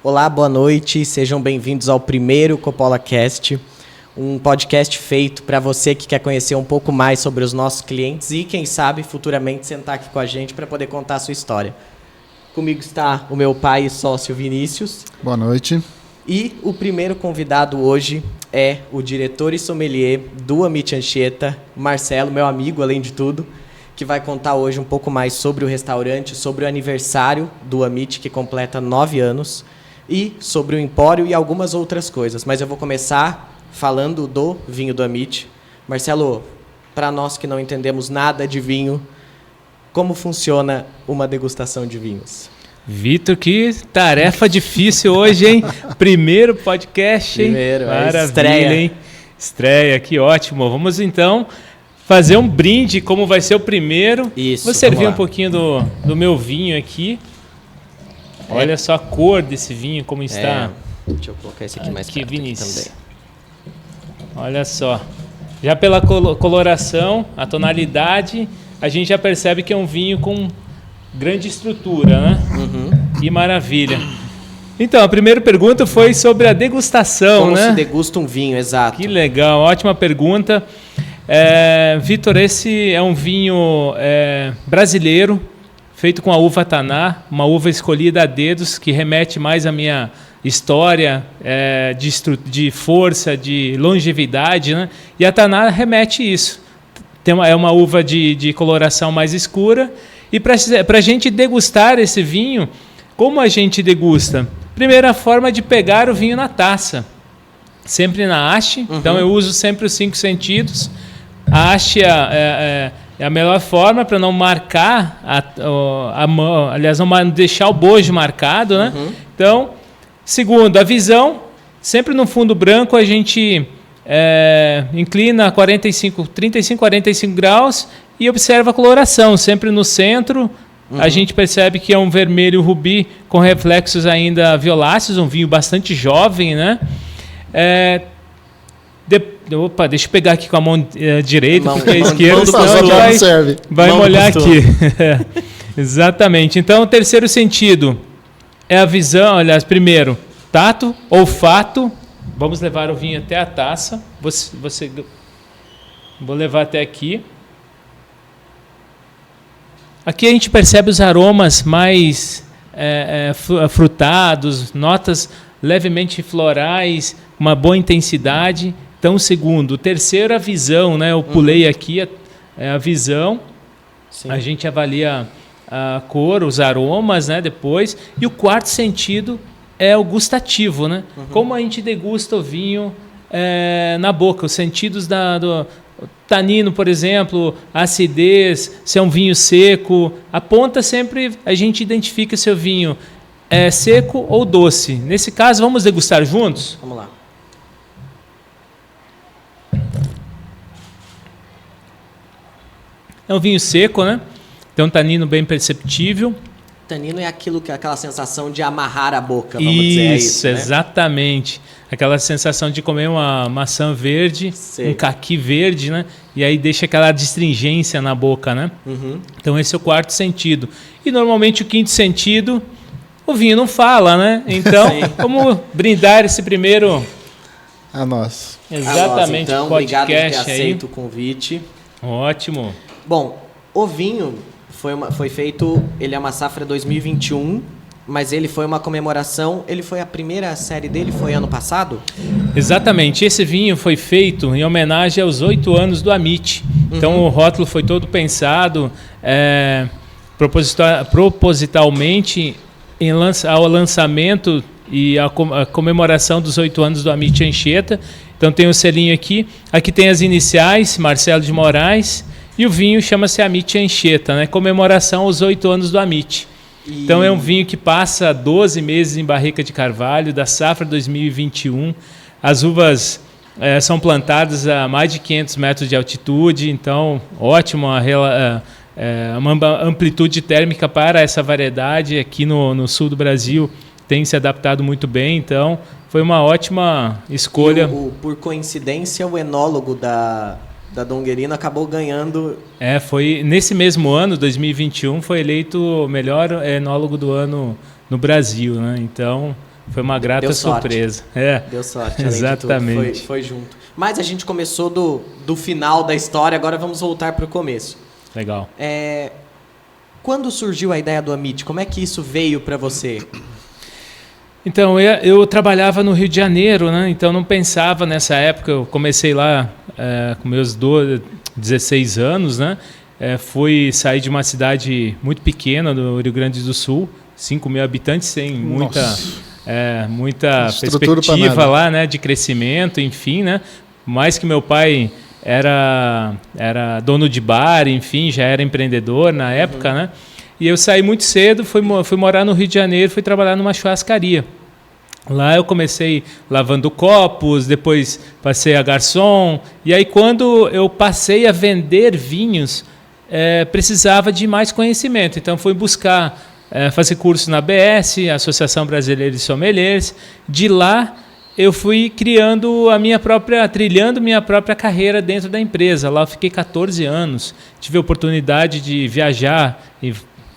Olá, boa noite, sejam bem-vindos ao primeiro Coppola Cast, um podcast feito para você que quer conhecer um pouco mais sobre os nossos clientes e, quem sabe, futuramente sentar aqui com a gente para poder contar a sua história. Comigo está o meu pai e sócio Vinícius. Boa noite. E o primeiro convidado hoje é o diretor e sommelier do Amit Anchieta, Marcelo, meu amigo, além de tudo, que vai contar hoje um pouco mais sobre o restaurante, sobre o aniversário do Amit, que completa 9 anos, e sobre o Empório e algumas outras coisas. Mas eu vou começar falando do vinho do Amit. Marcelo, para nós que não entendemos nada de vinho, como funciona uma degustação de vinhos? Vitor, que tarefa difícil hoje, hein? Primeiro podcast, hein? Primeiro, maravilha, estreia. hein? Estreia, que ótimo. Vamos então fazer um brinde, como vai ser o primeiro. Isso, vou servir vamos lá. um pouquinho do meu vinho aqui. Olha só a cor desse vinho, como está. Deixa eu colocar esse aqui mais Aqui, perto Vinícius. também. Olha só. Já pela coloração, a tonalidade, a gente já percebe que é um vinho com grande estrutura, né? Que maravilha. Então, a primeira pergunta foi sobre a degustação, Como né? se degusta um vinho, exato. Que legal, ótima pergunta. Vitor, esse é um vinho brasileiro, feito com a uva Taná, uma uva escolhida a dedos, que remete mais à minha história de força, de longevidade, né? E a Taná remete isso. É uma uva de coloração mais escura. E para a gente degustar esse vinho, como a gente degusta? Primeira forma de pegar o vinho na taça. Sempre na haste. Então eu uso sempre os 5 sentidos. A haste é a melhor forma para não marcar a mão, aliás, não deixar o bojo marcado, né? Então, segundo, a visão. Sempre no fundo branco a gente inclina 35, 45 graus e observa a coloração. Sempre no centro, a gente percebe que é um vermelho rubi com reflexos ainda violáceos, um vinho bastante jovem, né? Opa, deixa eu pegar aqui com a mão direita, porque a esquerda senão vai molhar aqui. Exatamente. Então, o terceiro sentido é a visão. Aliás, primeiro, tato, olfato. Vamos levar o vinho até a taça. Vou levar até aqui. Aqui a gente percebe os aromas mais frutados, notas levemente florais, uma boa intensidade. Então, segundo. O terceiro, a visão, né? Eu pulei aqui a visão. Sim. A gente avalia a cor, os aromas, né? Depois. E o quarto sentido é o gustativo, né? Como a gente degusta o vinho na boca, os sentidos do tanino, por exemplo, a acidez, se é um vinho seco. A ponta sempre a gente identifica se o vinho é seco ou doce. Nesse caso, vamos degustar juntos? Vamos lá. É um vinho seco, né? Tem um tanino bem perceptível. Tanino é aquela sensação de amarrar a boca, vamos dizer. É isso, né? Exatamente. Aquela sensação de comer uma maçã verde, um caqui verde, né? E aí deixa aquela astringência na boca, né? Então esse é o quarto sentido. E normalmente o quinto sentido, o vinho não fala, né? Então, vamos brindar esse primeiro... A nós. Exatamente, então, podcast obrigado por ter aí. aceito o convite. Ótimo. Bom, o vinho foi feito, ele é uma safra 2021, mas ele foi uma comemoração, a primeira série dele foi ano passado? Exatamente, esse vinho foi feito em homenagem aos 8 anos do Amit. Então o rótulo foi todo pensado propositalmente ao lançamento e a comemoração dos 8 anos do Amit Anchieta. Então tem o selinho aqui tem as iniciais, Marcelo de Moraes, e o vinho chama-se Amit Anchieta, né? Comemoração aos 8 anos do Amit. Então é um vinho que passa 12 meses em barrica de carvalho, da safra 2021. As uvas são plantadas a mais de 500 metros de altitude, então ótimo uma amplitude térmica para essa variedade. Aqui no sul do Brasil tem se adaptado muito bem, então foi uma ótima escolha. Por coincidência, o enólogo da Dom Guerino acabou ganhando. Foi nesse mesmo ano, 2021, foi eleito o melhor enólogo do ano no Brasil, né? Então Foi uma grata Deu sorte. surpresa. Deu sorte, além Exatamente. de tudo. Foi junto. Mas a gente começou do final da história, agora vamos voltar para o começo. Legal. Quando surgiu a ideia do Amit? Como é que isso veio para você? Então, eu trabalhava no Rio de Janeiro, né? Então não pensava nessa época. Eu comecei lá com meus 16 anos, né? Fui sair de uma cidade muito pequena do Rio Grande do Sul, 5 mil habitantes, sem muita perspectiva lá, né? De crescimento, enfim, né? Mais que meu pai era dono de bar, enfim, já era empreendedor na época, né? E eu saí muito cedo, fui morar no Rio de Janeiro, fui trabalhar numa churrascaria. Lá eu comecei lavando copos, depois passei a garçom. E aí quando eu passei a vender vinhos, precisava de mais conhecimento. Então fui buscar fazer curso na ABS, Associação Brasileira de Sommeliers. De lá eu fui trilhando minha própria carreira dentro da empresa. Lá eu fiquei 14 anos, tive a oportunidade de viajar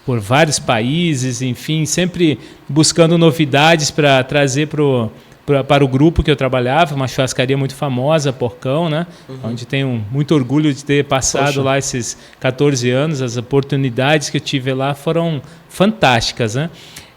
por vários países, enfim, sempre buscando novidades para trazer para o grupo que eu trabalhava, uma churrascaria muito famosa, Porcão, né? Onde tenho muito orgulho de ter passado lá esses 14 anos. As oportunidades que eu tive lá foram fantásticas, né?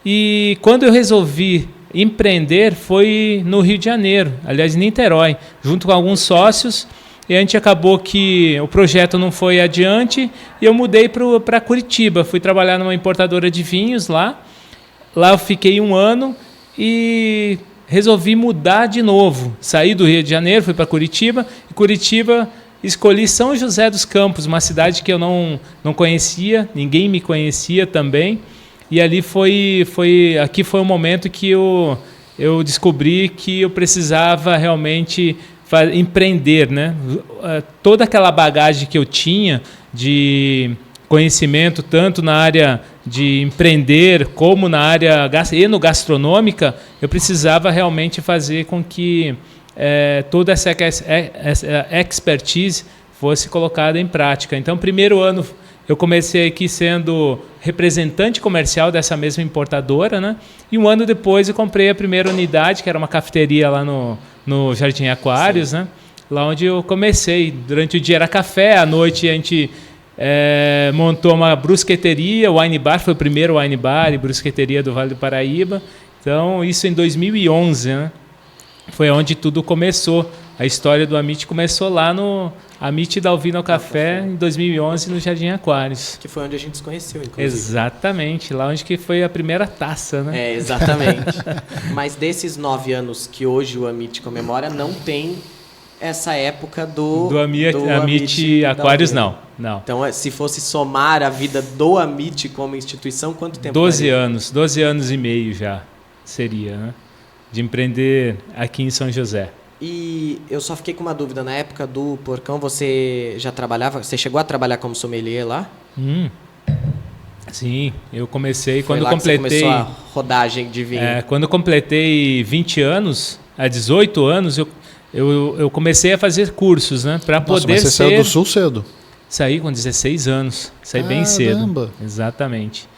E quando eu resolvi empreender foi no Rio de Janeiro, aliás, em Niterói, junto com alguns sócios. E a gente acabou que o projeto não foi adiante e eu mudei para Curitiba. Fui trabalhar numa importadora de vinhos lá. Lá eu fiquei 1 ano e resolvi mudar de novo. Saí do Rio de Janeiro, fui para Curitiba. E Curitiba escolhi São José dos Campos, uma cidade que eu não conhecia, ninguém me conhecia também. E ali aqui foi o momento que eu descobri que eu precisava realmente empreender, né? Toda aquela bagagem que eu tinha de conhecimento, tanto na área de empreender como na área enogastronômica, eu precisava realmente fazer com que toda essa expertise fosse colocada em prática. Então, primeiro ano eu comecei aqui sendo representante comercial dessa mesma importadora, né? E 1 ano depois eu comprei a primeira unidade, que era uma cafeteria lá no Jardim Aquários, né? Lá onde eu comecei. Durante o dia era café, à noite a gente montou uma brusqueteria, o wine bar, foi o primeiro wine bar e brusqueteria do Vale do Paraíba. Então, isso em 2011, né? Foi onde tudo começou. A história do Amit começou lá no Amit da Alvino Café, em 2011, no Jardim Aquários. Que foi onde a gente se conheceu, inclusive. Exatamente, lá onde que foi a primeira taça, né? Exatamente. Mas desses 9 anos que hoje o Amit comemora, não tem essa época do Amit Aquários, não. Então, se fosse somar a vida do Amit como instituição, quanto tempo? 12 anos e meio já seria, né? De empreender aqui em São José. E eu só fiquei com uma dúvida, na época do Porcão, você chegou a trabalhar como sommelier lá? Sim, eu comecei Foi quando lá completei. Que você começou a rodagem de vinho. Quando eu completei 20 anos, há 18 anos, eu comecei a fazer cursos, né? Para poder mas você saiu do Sul cedo? Saí com 16 anos, saí bem Caramba. cedo. Exatamente.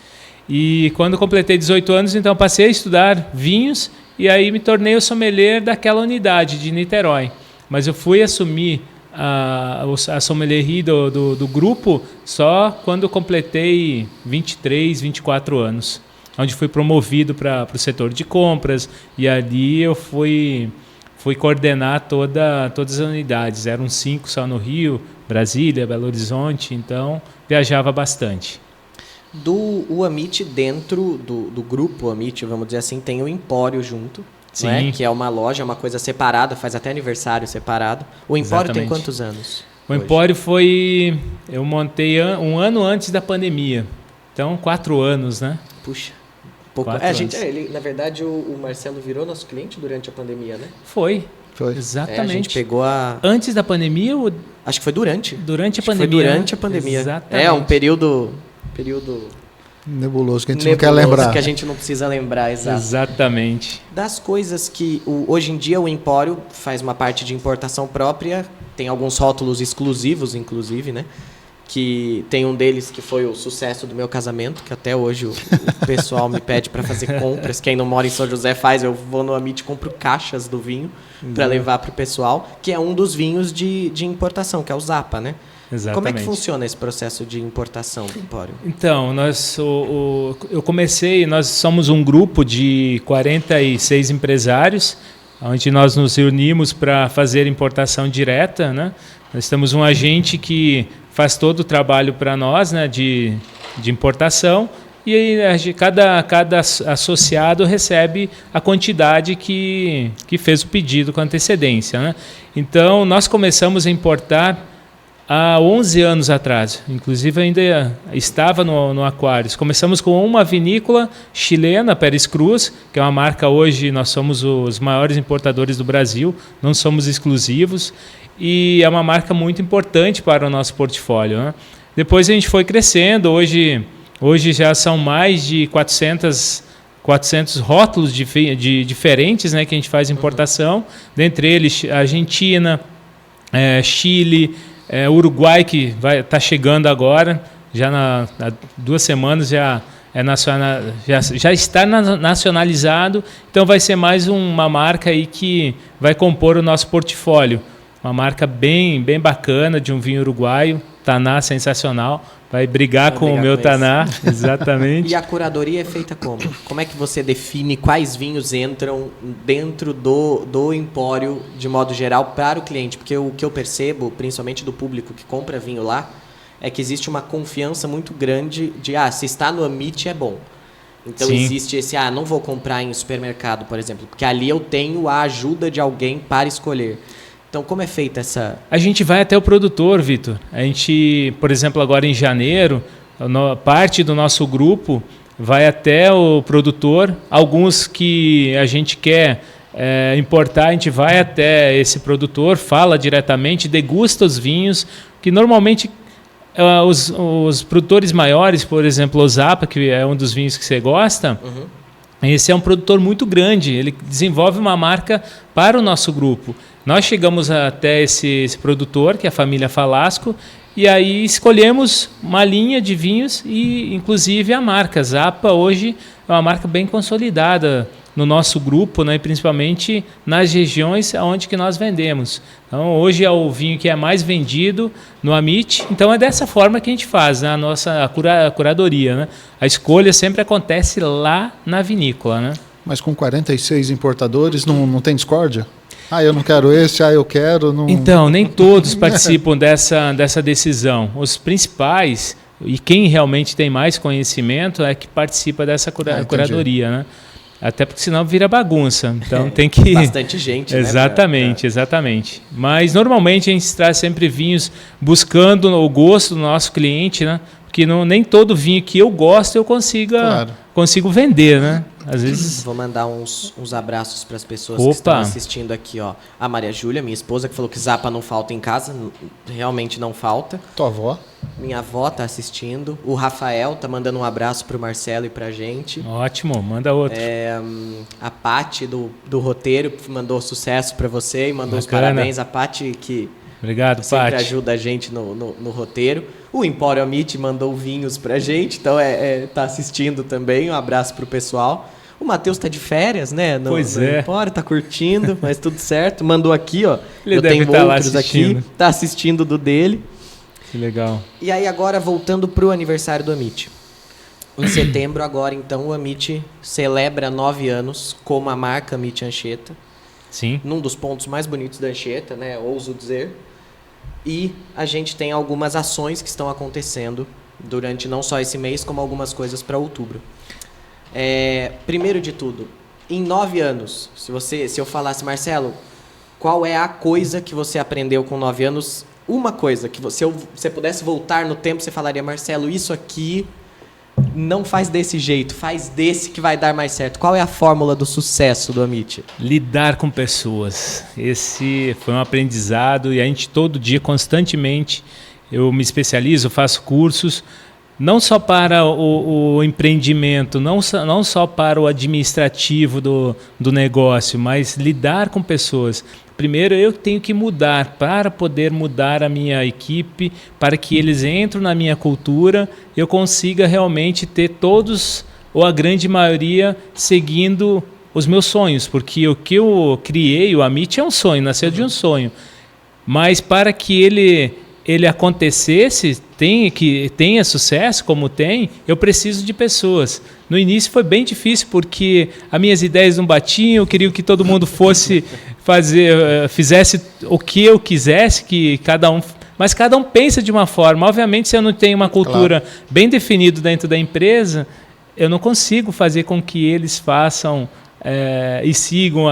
E quando eu completei 18 anos, então passei a estudar vinhos e aí me tornei o sommelier daquela unidade de Niterói. Mas eu fui assumir a sommelierie do grupo só quando eu completei 23, 24 anos, onde fui promovido para o setor de compras e ali eu fui coordenar todas as unidades. Eram 5 só no Rio, Brasília, Belo Horizonte, então viajava bastante. O Amit, dentro do grupo Amit, vamos dizer assim, tem o Empório junto, Sim. Não é? Que é uma loja, uma coisa separada, faz até aniversário separado. O Empório tem quantos anos? O Empório eu montei 1 ano antes da pandemia, então 4 anos, né? Puxa, pouco. Na verdade, o Marcelo virou nosso cliente durante a pandemia, né? Foi. Exatamente. A gente pegou Antes da pandemia ou... Acho que foi durante. Durante a pandemia. Foi durante a pandemia. Exatamente. Um período nebuloso que a gente não quer lembrar. Que a gente não precisa lembrar, Exatamente. Das coisas que hoje em dia o Empório faz uma parte de importação própria, tem alguns rótulos exclusivos, inclusive, né? que tem um deles que foi o sucesso do meu casamento, que até hoje o pessoal me pede para fazer compras. Quem não mora em São José faz, eu vou no Amit e compro caixas do vinho para levar para o pessoal, que é um dos vinhos de importação, que é o Zappa, né? Exatamente. Como é que funciona esse processo de importação do Empório? Então, eu comecei, nós somos um grupo de 46 empresários, onde nós nos reunimos para fazer importação direta, né? Nós temos um agente que faz todo o trabalho para nós, né, de importação, e aí cada associado recebe a quantidade que fez o pedido com antecedência, né? Então, nós começamos a importar há 11 anos atrás, inclusive ainda estava no Aquários. Começamos com uma vinícola chilena, Pérez Cruz, que é uma marca hoje, nós somos os maiores importadores do Brasil, não somos exclusivos, e é uma marca muito importante para o nosso portfólio, né? Depois a gente foi crescendo, hoje já são mais de 400 rótulos de diferentes, né, que a gente faz importação, dentre eles Argentina, Chile, Uruguai, que está chegando agora, já há 2 semanas já está nacionalizado, então vai ser mais uma marca aí que vai compor o nosso portfólio. Uma marca bem bacana de um vinho uruguaio, Taná, sensacional. Vai brigar com o meu Taná, exatamente. E a curadoria é feita como? Como é que você define quais vinhos entram dentro do empório, de modo geral, para o cliente? Porque o que eu percebo, principalmente do público que compra vinho lá, é que existe uma confiança muito grande de, se está no Amit é bom. Então Sim. Existe esse, não vou comprar em supermercado, por exemplo, porque ali eu tenho a ajuda de alguém para escolher. Então, como é feita essa... A gente vai até o produtor, Vitor. A gente, por exemplo, agora em janeiro, parte do nosso grupo vai até o produtor. Alguns que a gente quer importar, a gente vai até esse produtor, fala diretamente, degusta os vinhos, que normalmente os produtores maiores, por exemplo, o Zappa, que é um dos vinhos que você gosta... Esse é um produtor muito grande, ele desenvolve uma marca para o nosso grupo. Nós chegamos até esse produtor, que é a família Falasco, e aí escolhemos uma linha de vinhos e, inclusive, a marca Zappa hoje é uma marca bem consolidada no nosso grupo, né, principalmente nas regiões onde que nós vendemos. Então, hoje é o vinho que é mais vendido no Amit. Então, é dessa forma que a gente faz, né, a nossa curadoria, né? A escolha sempre acontece lá na vinícola, né? Mas com 46 importadores, não tem discórdia? Eu não quero esse, eu quero... Não... Então, nem todos participam dessa decisão. Os principais, e quem realmente tem mais conhecimento, é que participa dessa curadoria, né? Até porque senão vira bagunça. Então tem que... Bastante gente, né? Exatamente. Mas normalmente a gente traz sempre vinhos buscando o gosto do nosso cliente, né? Porque nem todo vinho que eu gosto eu consigo vender, né? Às vezes... Vou mandar uns abraços para as pessoas que estão assistindo aqui, ó. A Maria Júlia, minha esposa, que falou que Zappa não falta em casa. Realmente não falta. Tua avó? Minha avó tá assistindo. O Rafael tá mandando um abraço pro Marcelo e pra gente. Ótimo, manda outro. A Paty do roteiro mandou sucesso para você e mandou os parabéns. A Paty que obrigado, sempre Paty. ajuda a gente no roteiro. O Empório Amit mandou vinhos pra gente, então tá assistindo também. Um abraço pro pessoal. O Matheus tá de férias, né? No Empório, tá curtindo, mas tudo certo. Mandou aqui, ó. Ele deve estar lá outros aqui. Tá assistindo do dele. Que legal. E aí agora, voltando pro aniversário do Amit. Em setembro agora, então, o Amit celebra 9 anos como a marca Amit Anchieta. Sim. Num dos pontos mais bonitos da Anchieta, né? Ouso dizer. E a gente tem algumas ações que estão acontecendo durante não só esse mês, como algumas coisas para outubro. Primeiro de tudo, em 9 anos, se eu falasse, Marcelo, qual é a coisa que você aprendeu com 9 anos? Uma coisa que se você pudesse voltar no tempo, você falaria, Marcelo, isso aqui não faz desse jeito, faz desse que vai dar mais certo. Qual é a fórmula do sucesso do Amit? Lidar com pessoas. Esse foi um aprendizado e a gente todo dia, constantemente, eu me especializo, faço cursos não só para o empreendimento, não só para o administrativo do negócio, mas lidar com pessoas. Primeiro, eu tenho que mudar para poder mudar a minha equipe, para que eles entrem na minha cultura, eu consiga realmente ter todos, ou a grande maioria, seguindo os meus sonhos, porque o que eu criei, o Amit, é um sonho, nasceu de um sonho. Mas para que ele acontecesse, tenha sucesso como tem, eu preciso de pessoas. No início foi bem difícil, porque as minhas ideias não batiam, eu queria que todo mundo fizesse o que eu quisesse, mas cada um pensa de uma forma. Obviamente, se eu não tenho uma cultura bem definida dentro da empresa, eu não consigo fazer com que eles façam e sigam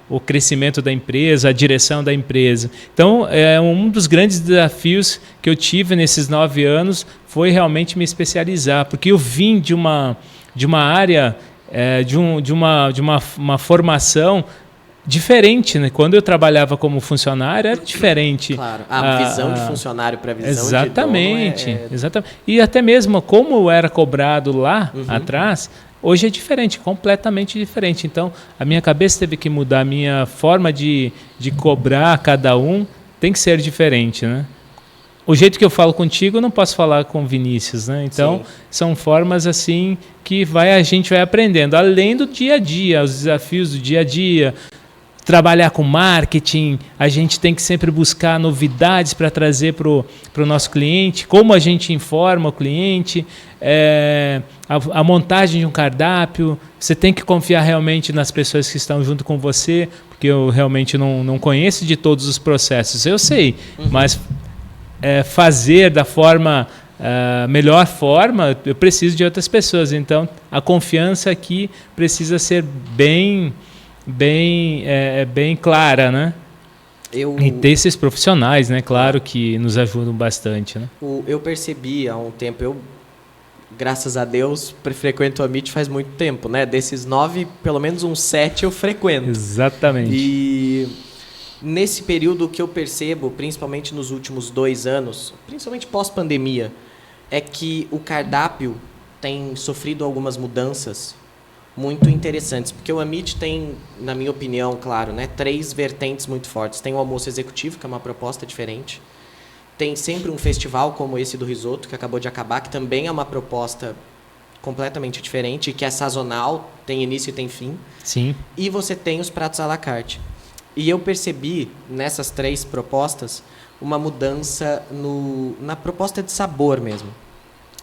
o crescimento da empresa, a direção da empresa. Então, um dos grandes desafios que eu tive nesses 9 anos foi realmente me especializar, porque eu vim de uma área, de uma formação diferente, né? Quando eu trabalhava como funcionário, era diferente. Claro, a visão de funcionário para a visão exatamente, de dono exatamente. E até mesmo como eu era cobrado lá atrás, hoje é diferente, completamente diferente. Então, a minha cabeça teve que mudar, a minha forma de cobrar cada um tem que ser diferente, né? O jeito que eu falo contigo, eu não posso falar com o Vinícius, né? Então, são formas assim que a gente vai aprendendo, além do dia a dia, os desafios do dia a dia. Trabalhar com marketing, a gente tem que sempre buscar novidades para trazer para o nosso cliente, como a gente informa o cliente, a montagem de um cardápio, você tem que confiar realmente nas pessoas que estão junto com você, porque eu realmente não conheço de todos os processos, eu sei, mas fazer da melhor forma, eu preciso de outras pessoas, então a confiança aqui precisa ser bem clara, né? E ter esses profissionais, né? Claro que nos ajudam bastante, né? Eu percebi há um tempo, graças a Deus, frequento o Amit faz muito tempo, né? Desses 9, pelo menos uns 7 eu frequento. Exatamente. E nesse período que eu percebo, principalmente nos últimos 2 anos, principalmente pós-pandemia, é que o cardápio tem sofrido algumas mudanças muito interessantes, porque o Amit tem, na minha opinião, claro, né, 3 vertentes muito fortes. Tem o almoço executivo, que é uma proposta diferente. Tem sempre um festival como esse do risoto, que acabou de acabar, que também é uma proposta completamente diferente, que é sazonal, tem início e tem fim. Sim. E você tem os pratos à la carte. E eu percebi, nessas 3 propostas, uma mudança na proposta de sabor mesmo.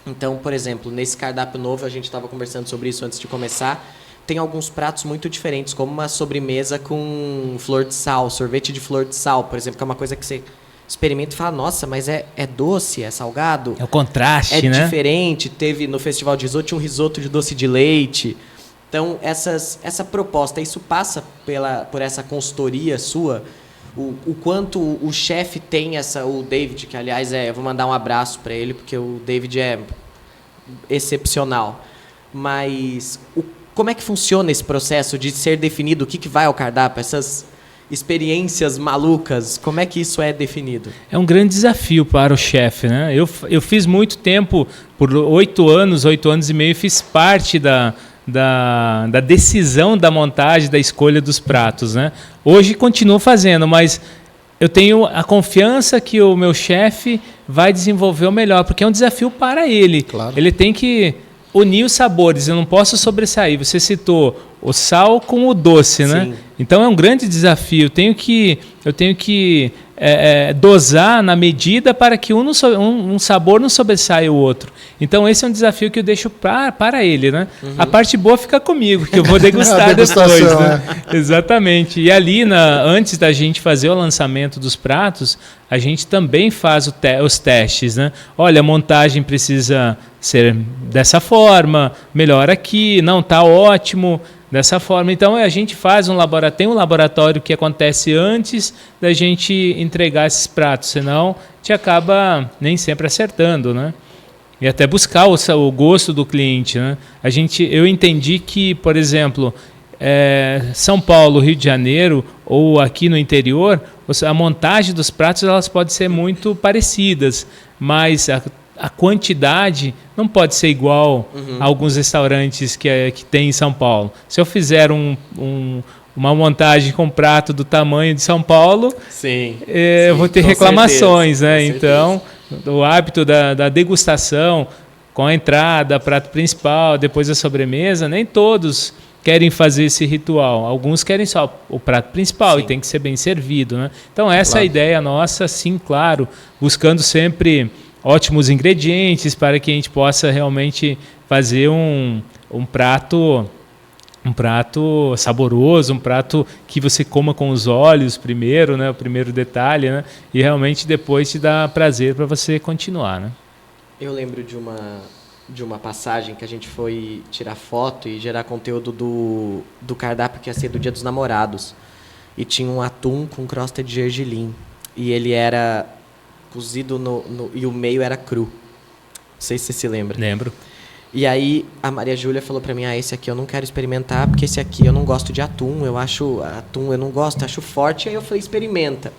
Então, por exemplo, nesse cardápio novo, a gente estava conversando sobre isso antes de começar, tem alguns pratos muito diferentes, como uma sobremesa com flor de sal, sorvete de flor de sal, por exemplo, que é uma coisa que você experimenta e fala, nossa, mas é doce, é salgado? É o contraste, né? É diferente. Teve no Festival de Risoto, um risoto de doce de leite. Então, essa proposta, isso passa por essa consultoria sua, o quanto o chefe tem o David, que aliás eu vou mandar um abraço para ele, porque o David é excepcional. Mas como é que funciona esse processo de ser definido o que vai ao cardápio, essas experiências malucas, como é que isso é definido? É um grande desafio para o chefe, né? Eu fiz muito tempo, por 8 anos e meio, fiz parte da decisão da montagem, da escolha dos pratos, né? Hoje continuo fazendo, mas eu tenho a confiança que o meu chefe vai desenvolver o melhor, porque é um desafio para ele. Claro. Ele tem que unir os sabores, eu não posso sobressair. Você citou o sal com o doce, né? Sim. Então é um grande desafio. Eu tenho que dosar na medida para que um sabor não sobressaia o outro. Então esse é um desafio que eu deixo para ele, né? Uhum. A parte boa fica comigo, que eu vou degustar depois. Né? Exatamente. E ali, antes da gente fazer o lançamento dos pratos, a gente também faz os testes, né? Olha, a montagem precisa ser dessa forma, melhor aqui, não, tá ótimo. Dessa forma, então a gente faz tem um laboratório que acontece antes da gente entregar esses pratos, senão a gente acaba nem sempre acertando, né? E até buscar o gosto do cliente, né? Eu entendi que, por exemplo, São Paulo, Rio de Janeiro ou aqui no interior, a montagem dos pratos elas podem ser muito parecidas, mas a quantidade não pode ser igual a alguns restaurantes que tem em São Paulo. Se eu fizer uma montagem com um prato do tamanho de São Paulo, eu vou ter reclamações, né? Então, o hábito da degustação, com a entrada, prato principal, depois a sobremesa, nem todos querem fazer esse ritual. Alguns querem só o prato principal e tem que ser bem servido, né? Então, essa é a ideia nossa, sim, claro, buscando sempre ótimos ingredientes para que a gente possa realmente fazer um prato saboroso, um prato que você coma com os olhos primeiro, né? O primeiro detalhe, né? E realmente depois te dá prazer para você continuar, né? Eu lembro de uma passagem que a gente foi tirar foto e gerar conteúdo do cardápio que ia ser do Dia dos Namorados. E tinha um atum com crosta de gergelim. E ele era cozido e o meio era cru. Não sei se você se lembra. Lembro. E aí a Maria Júlia falou pra mim, esse aqui eu não quero experimentar, porque esse aqui eu não gosto de atum, eu não gosto, acho forte. Aí eu falei, experimenta.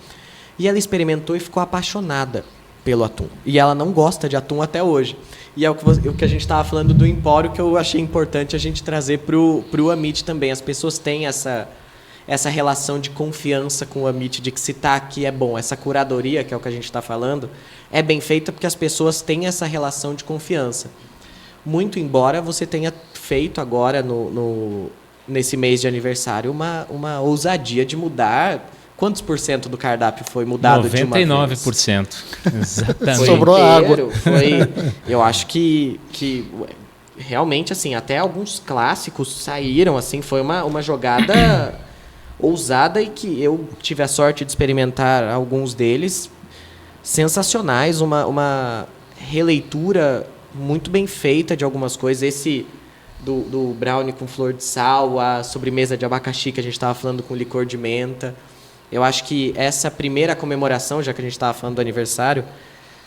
E ela experimentou e ficou apaixonada pelo atum. E ela não gosta de atum até hoje. E é o que a gente estava falando do Empório, que eu achei importante a gente trazer pro Amit também. As pessoas têm essa relação de confiança com o Amit, de que se está aqui é bom. Essa curadoria, que é o que a gente está falando, é bem feita porque as pessoas têm essa relação de confiança. Muito embora você tenha feito agora, nesse mês de aniversário, uma ousadia de mudar. Quantos por cento do cardápio foi mudado de uma vez? 99%. Exatamente. Sobrou água. Eu acho que realmente, assim, até alguns clássicos saíram, assim, foi uma jogada ousada e que eu tive a sorte de experimentar alguns deles sensacionais, uma releitura muito bem feita de algumas coisas. Esse do brownie com flor de sal, a sobremesa de abacaxi que a gente estava falando com licor de menta. Eu acho que essa primeira comemoração, já que a gente estava falando do aniversário,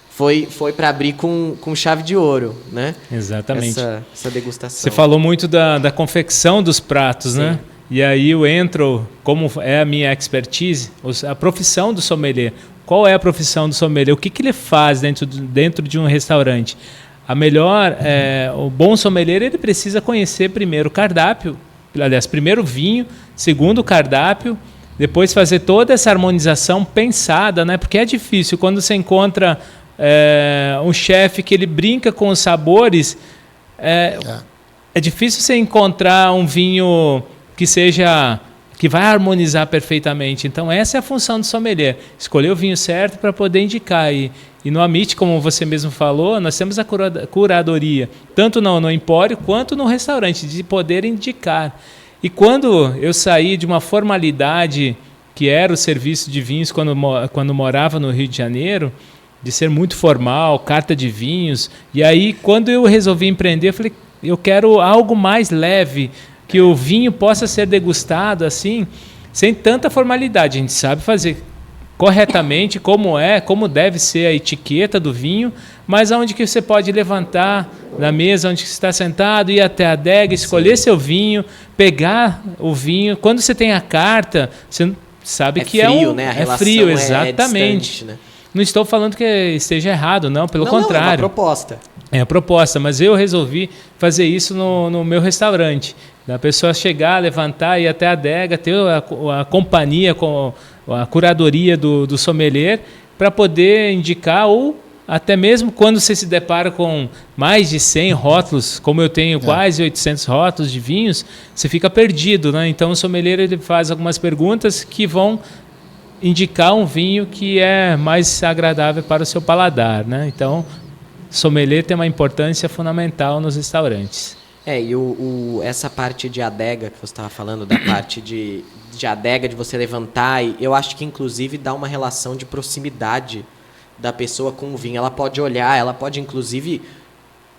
foi para abrir com chave de ouro, né? Exatamente. Essa degustação. Você falou muito da confecção dos pratos, sim, né? E aí eu entro, como é a minha expertise, a profissão do sommelier. Qual é a profissão do sommelier? O que ele faz dentro de um restaurante? O bom sommelier, ele precisa conhecer primeiro o cardápio, aliás, primeiro o vinho, segundo o cardápio, depois fazer toda essa harmonização pensada, né? Porque é difícil quando você encontra um chefe que ele brinca com os sabores. É difícil você encontrar um vinho que vai harmonizar perfeitamente. Então essa é a função do sommelier, escolher o vinho certo para poder indicar. E no Amit, como você mesmo falou, nós temos a curadoria, tanto no empório quanto no restaurante, de poder indicar. E quando eu saí de uma formalidade que era o serviço de vinhos quando morava no Rio de Janeiro, de ser muito formal, carta de vinhos, e aí quando eu resolvi empreender, eu falei, eu quero algo mais leve, que o vinho possa ser degustado assim, sem tanta formalidade. A gente sabe fazer corretamente como deve ser a etiqueta do vinho, mas aonde que você pode levantar na mesa onde você está sentado, ir até a adega, escolher seu vinho, pegar o vinho. Quando você tem a carta, você sabe que frio, né? A relação frio, exatamente. Distante, né? Não estou falando que esteja errado, não, pelo contrário. É uma proposta. É a proposta, mas eu resolvi fazer isso no meu restaurante. Da pessoa chegar, levantar, ir até a adega, ter a companhia, a curadoria do sommelier, para poder indicar, ou até mesmo quando você se depara com mais de 100 rótulos, como eu tenho quase 800 rótulos de vinhos, você fica perdido, né? Então o sommelier ele faz algumas perguntas que vão indicar um vinho que é mais agradável para o seu paladar, né? Então, sommelier tem uma importância fundamental nos restaurantes. E essa parte de adega que você estava falando, da parte de adega, de você levantar, eu acho que inclusive dá uma relação de proximidade da pessoa com o vinho. Ela pode olhar, ela pode inclusive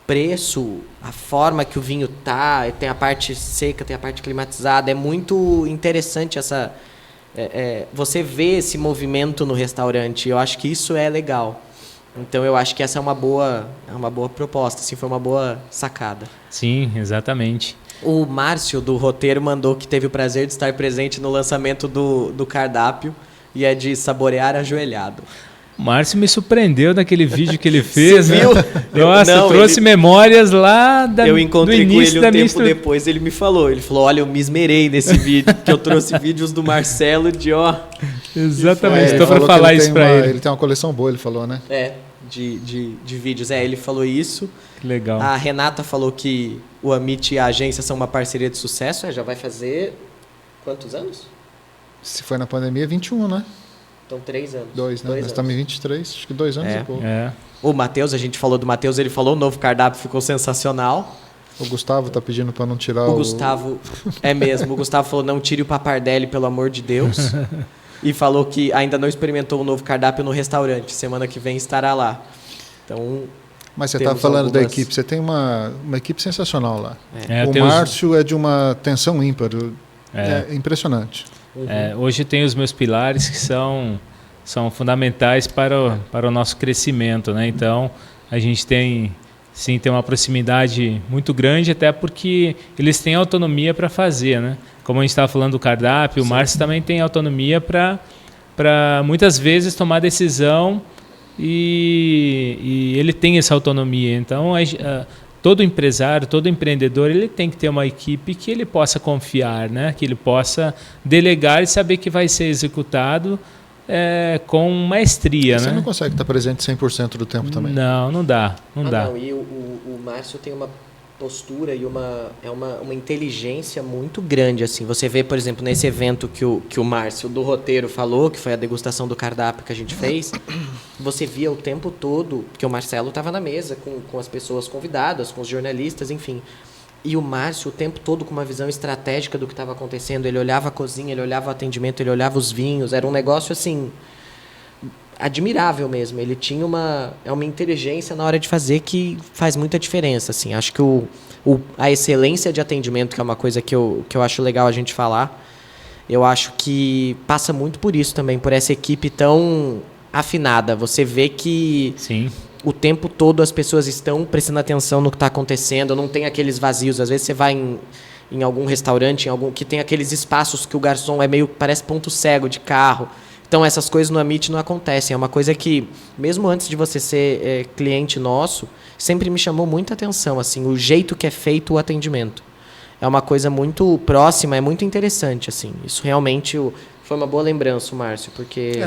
preço, a forma que o vinho tá, tem a parte seca, tem a parte climatizada. É muito interessante você vê esse movimento no restaurante. Eu acho que isso é legal. Então eu acho que essa é uma boa proposta, assim, foi uma boa sacada. Sim, exatamente. O Márcio do roteiro mandou que teve o prazer de estar presente no lançamento do cardápio e é de saborear ajoelhado. O Márcio me surpreendeu naquele vídeo que ele fez. Você viu? Nossa, Não, trouxe memórias lá eu encontrei do com início ele da um minha tempo depois, ele falou, olha, eu me esmerei nesse vídeo, porque eu trouxe vídeos do Marcelo de, ó... Exatamente, Ele estou para falou que falar ele isso tem para ele. Ele tem uma coleção boa, ele falou, né? De vídeos. Ele falou isso. Que legal. A Renata falou que o Amit e a agência são uma parceria de sucesso. Já vai fazer quantos anos? Se foi na pandemia, 21, né? Então 3 anos. 2, né? Nós estamos em 23, acho que 2 anos e pouco. O Matheus, a gente falou do Matheus, ele falou, o novo cardápio ficou sensacional. O Gustavo tá pedindo para não tirar o Gustavo, o Gustavo falou, não tire o papardelli, pelo amor de Deus. E falou que ainda não experimentou o novo cardápio no restaurante. Semana que vem estará lá. Então... Mas você estava falando da equipe, você tem uma equipe sensacional lá. O Márcio é de uma tensão ímpar, é impressionante. Hoje tem os meus pilares que são fundamentais para o nosso crescimento, né? Então, a gente tem uma proximidade muito grande, até porque eles têm autonomia para fazer, né? Como a gente estava falando do cardápio, o Márcio também tem autonomia para muitas vezes tomar decisão e ele tem essa autonomia. Então, todo empresário, todo empreendedor, ele tem que ter uma equipe que ele possa confiar, né? Que ele possa delegar e saber que vai ser executado com maestria. Você né? não consegue estar presente 100% do tempo também. Não dá. Não, e o Márcio tem uma postura e uma inteligência muito grande, assim. Você vê, por exemplo, nesse evento que o Márcio do roteiro falou, que foi a degustação do cardápio que a gente fez, você via o tempo todo, porque o Marcelo estava na mesa com as pessoas convidadas, com os jornalistas, enfim. E o Márcio o tempo todo com uma visão estratégica do que estava acontecendo. Ele olhava a cozinha, ele olhava o atendimento, ele olhava os vinhos. Era um negócio, assim, admirável mesmo. Ele tinha uma inteligência na hora de fazer que faz muita diferença, assim. Acho que a excelência de atendimento, que é uma coisa que eu acho legal a gente falar, eu acho que passa muito por isso também, por essa equipe tão afinada. Você vê que Sim. o tempo todo as pessoas estão prestando atenção no que está acontecendo, não tem aqueles vazios. Às vezes você vai em algum restaurante, que tem aqueles espaços que o garçom parece ponto cego de carro. Então, essas coisas no Amit não acontecem. É uma coisa que, mesmo antes de você ser cliente nosso, sempre me chamou muita atenção, assim, o jeito que é feito o atendimento. É uma coisa muito próxima, é muito interessante, assim. Isso realmente foi uma boa lembrança, Márcio, porque...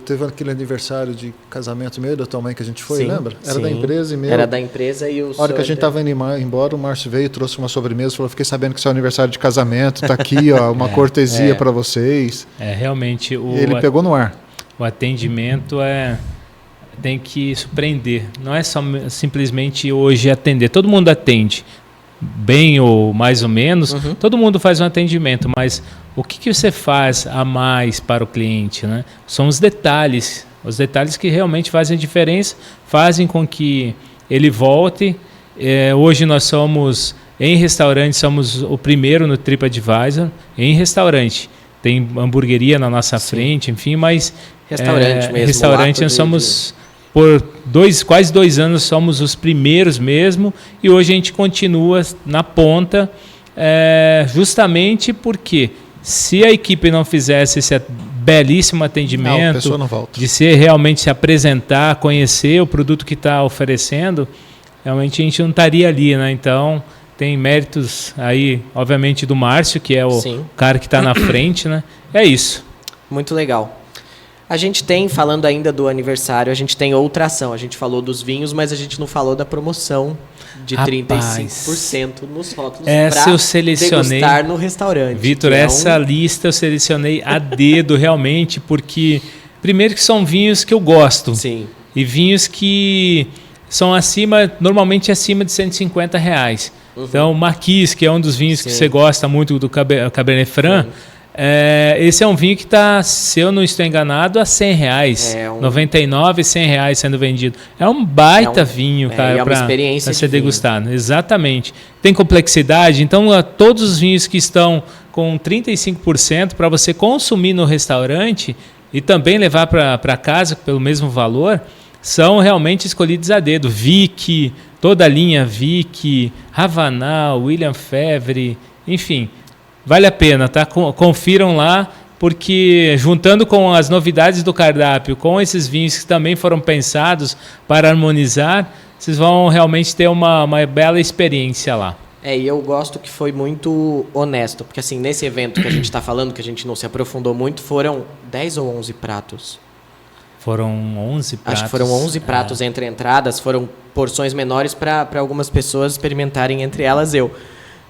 Teve aquele aniversário de casamento meu e da tua mãe que a gente foi, sim, lembra? Era sim. da empresa e meu... Era da empresa e o... A hora que a gente estava indo embora, o Márcio veio, trouxe uma sobremesa, falou, fiquei sabendo que seu aniversário de casamento, tá aqui, ó, uma cortesia para vocês. Realmente... E ele pegou no ar. O atendimento tem que surpreender. Não é só simplesmente hoje atender. Todo mundo atende, bem ou mais ou menos, todo mundo faz um atendimento, mas o que você faz a mais para o cliente, né? São os detalhes que realmente fazem a diferença, fazem com que ele volte. Hoje nós somos, em restaurante, somos o primeiro no TripAdvisor, em restaurante. Tem hamburgueria na nossa frente, enfim, mas... Restaurante mesmo. Restaurante, nós somos... Por quase 2 anos somos os primeiros mesmo, e hoje a gente continua na ponta, justamente porque se a equipe não fizesse esse belíssimo atendimento, a pessoa não volta. de realmente se apresentar, conhecer o produto que está oferecendo, realmente a gente não estaria ali, né? Então tem méritos aí, obviamente, do Márcio, que é o cara que está na frente, né? É isso. Muito legal. A gente tem, falando ainda do aniversário, a gente tem outra ação. A gente falou dos vinhos, mas a gente não falou da promoção de 35% nos rótulos para degustar no restaurante. Vitor, essa lista eu selecionei a dedo realmente, porque primeiro que são vinhos que eu gosto. Sim. E vinhos que são normalmente acima de R$150. Então, o Marquis, que é um dos vinhos que você gosta muito, do Cabernet Franc, esse é um vinho que está, se eu não estou enganado, a R$100, R$99 e R$100 sendo vendido. É um baita vinho, cara, para ser degustado. Exatamente. Tem complexidade, então todos os vinhos que estão com 35% para você consumir no restaurante e também levar para casa pelo mesmo valor, são realmente escolhidos a dedo. Vic, toda a linha Vic, Ravanal, William Fevre, enfim... Vale a pena, tá? Confiram lá porque juntando com as novidades do cardápio, com esses vinhos que também foram pensados para harmonizar, vocês vão realmente ter uma bela experiência lá. E eu gosto que foi muito honesto, porque assim, nesse evento que a gente está falando, que a gente não se aprofundou muito, foram 10 ou 11 pratos. Foram 11 pratos. Acho que foram 11 pratos entre entradas, foram porções menores para algumas pessoas experimentarem, entre elas eu.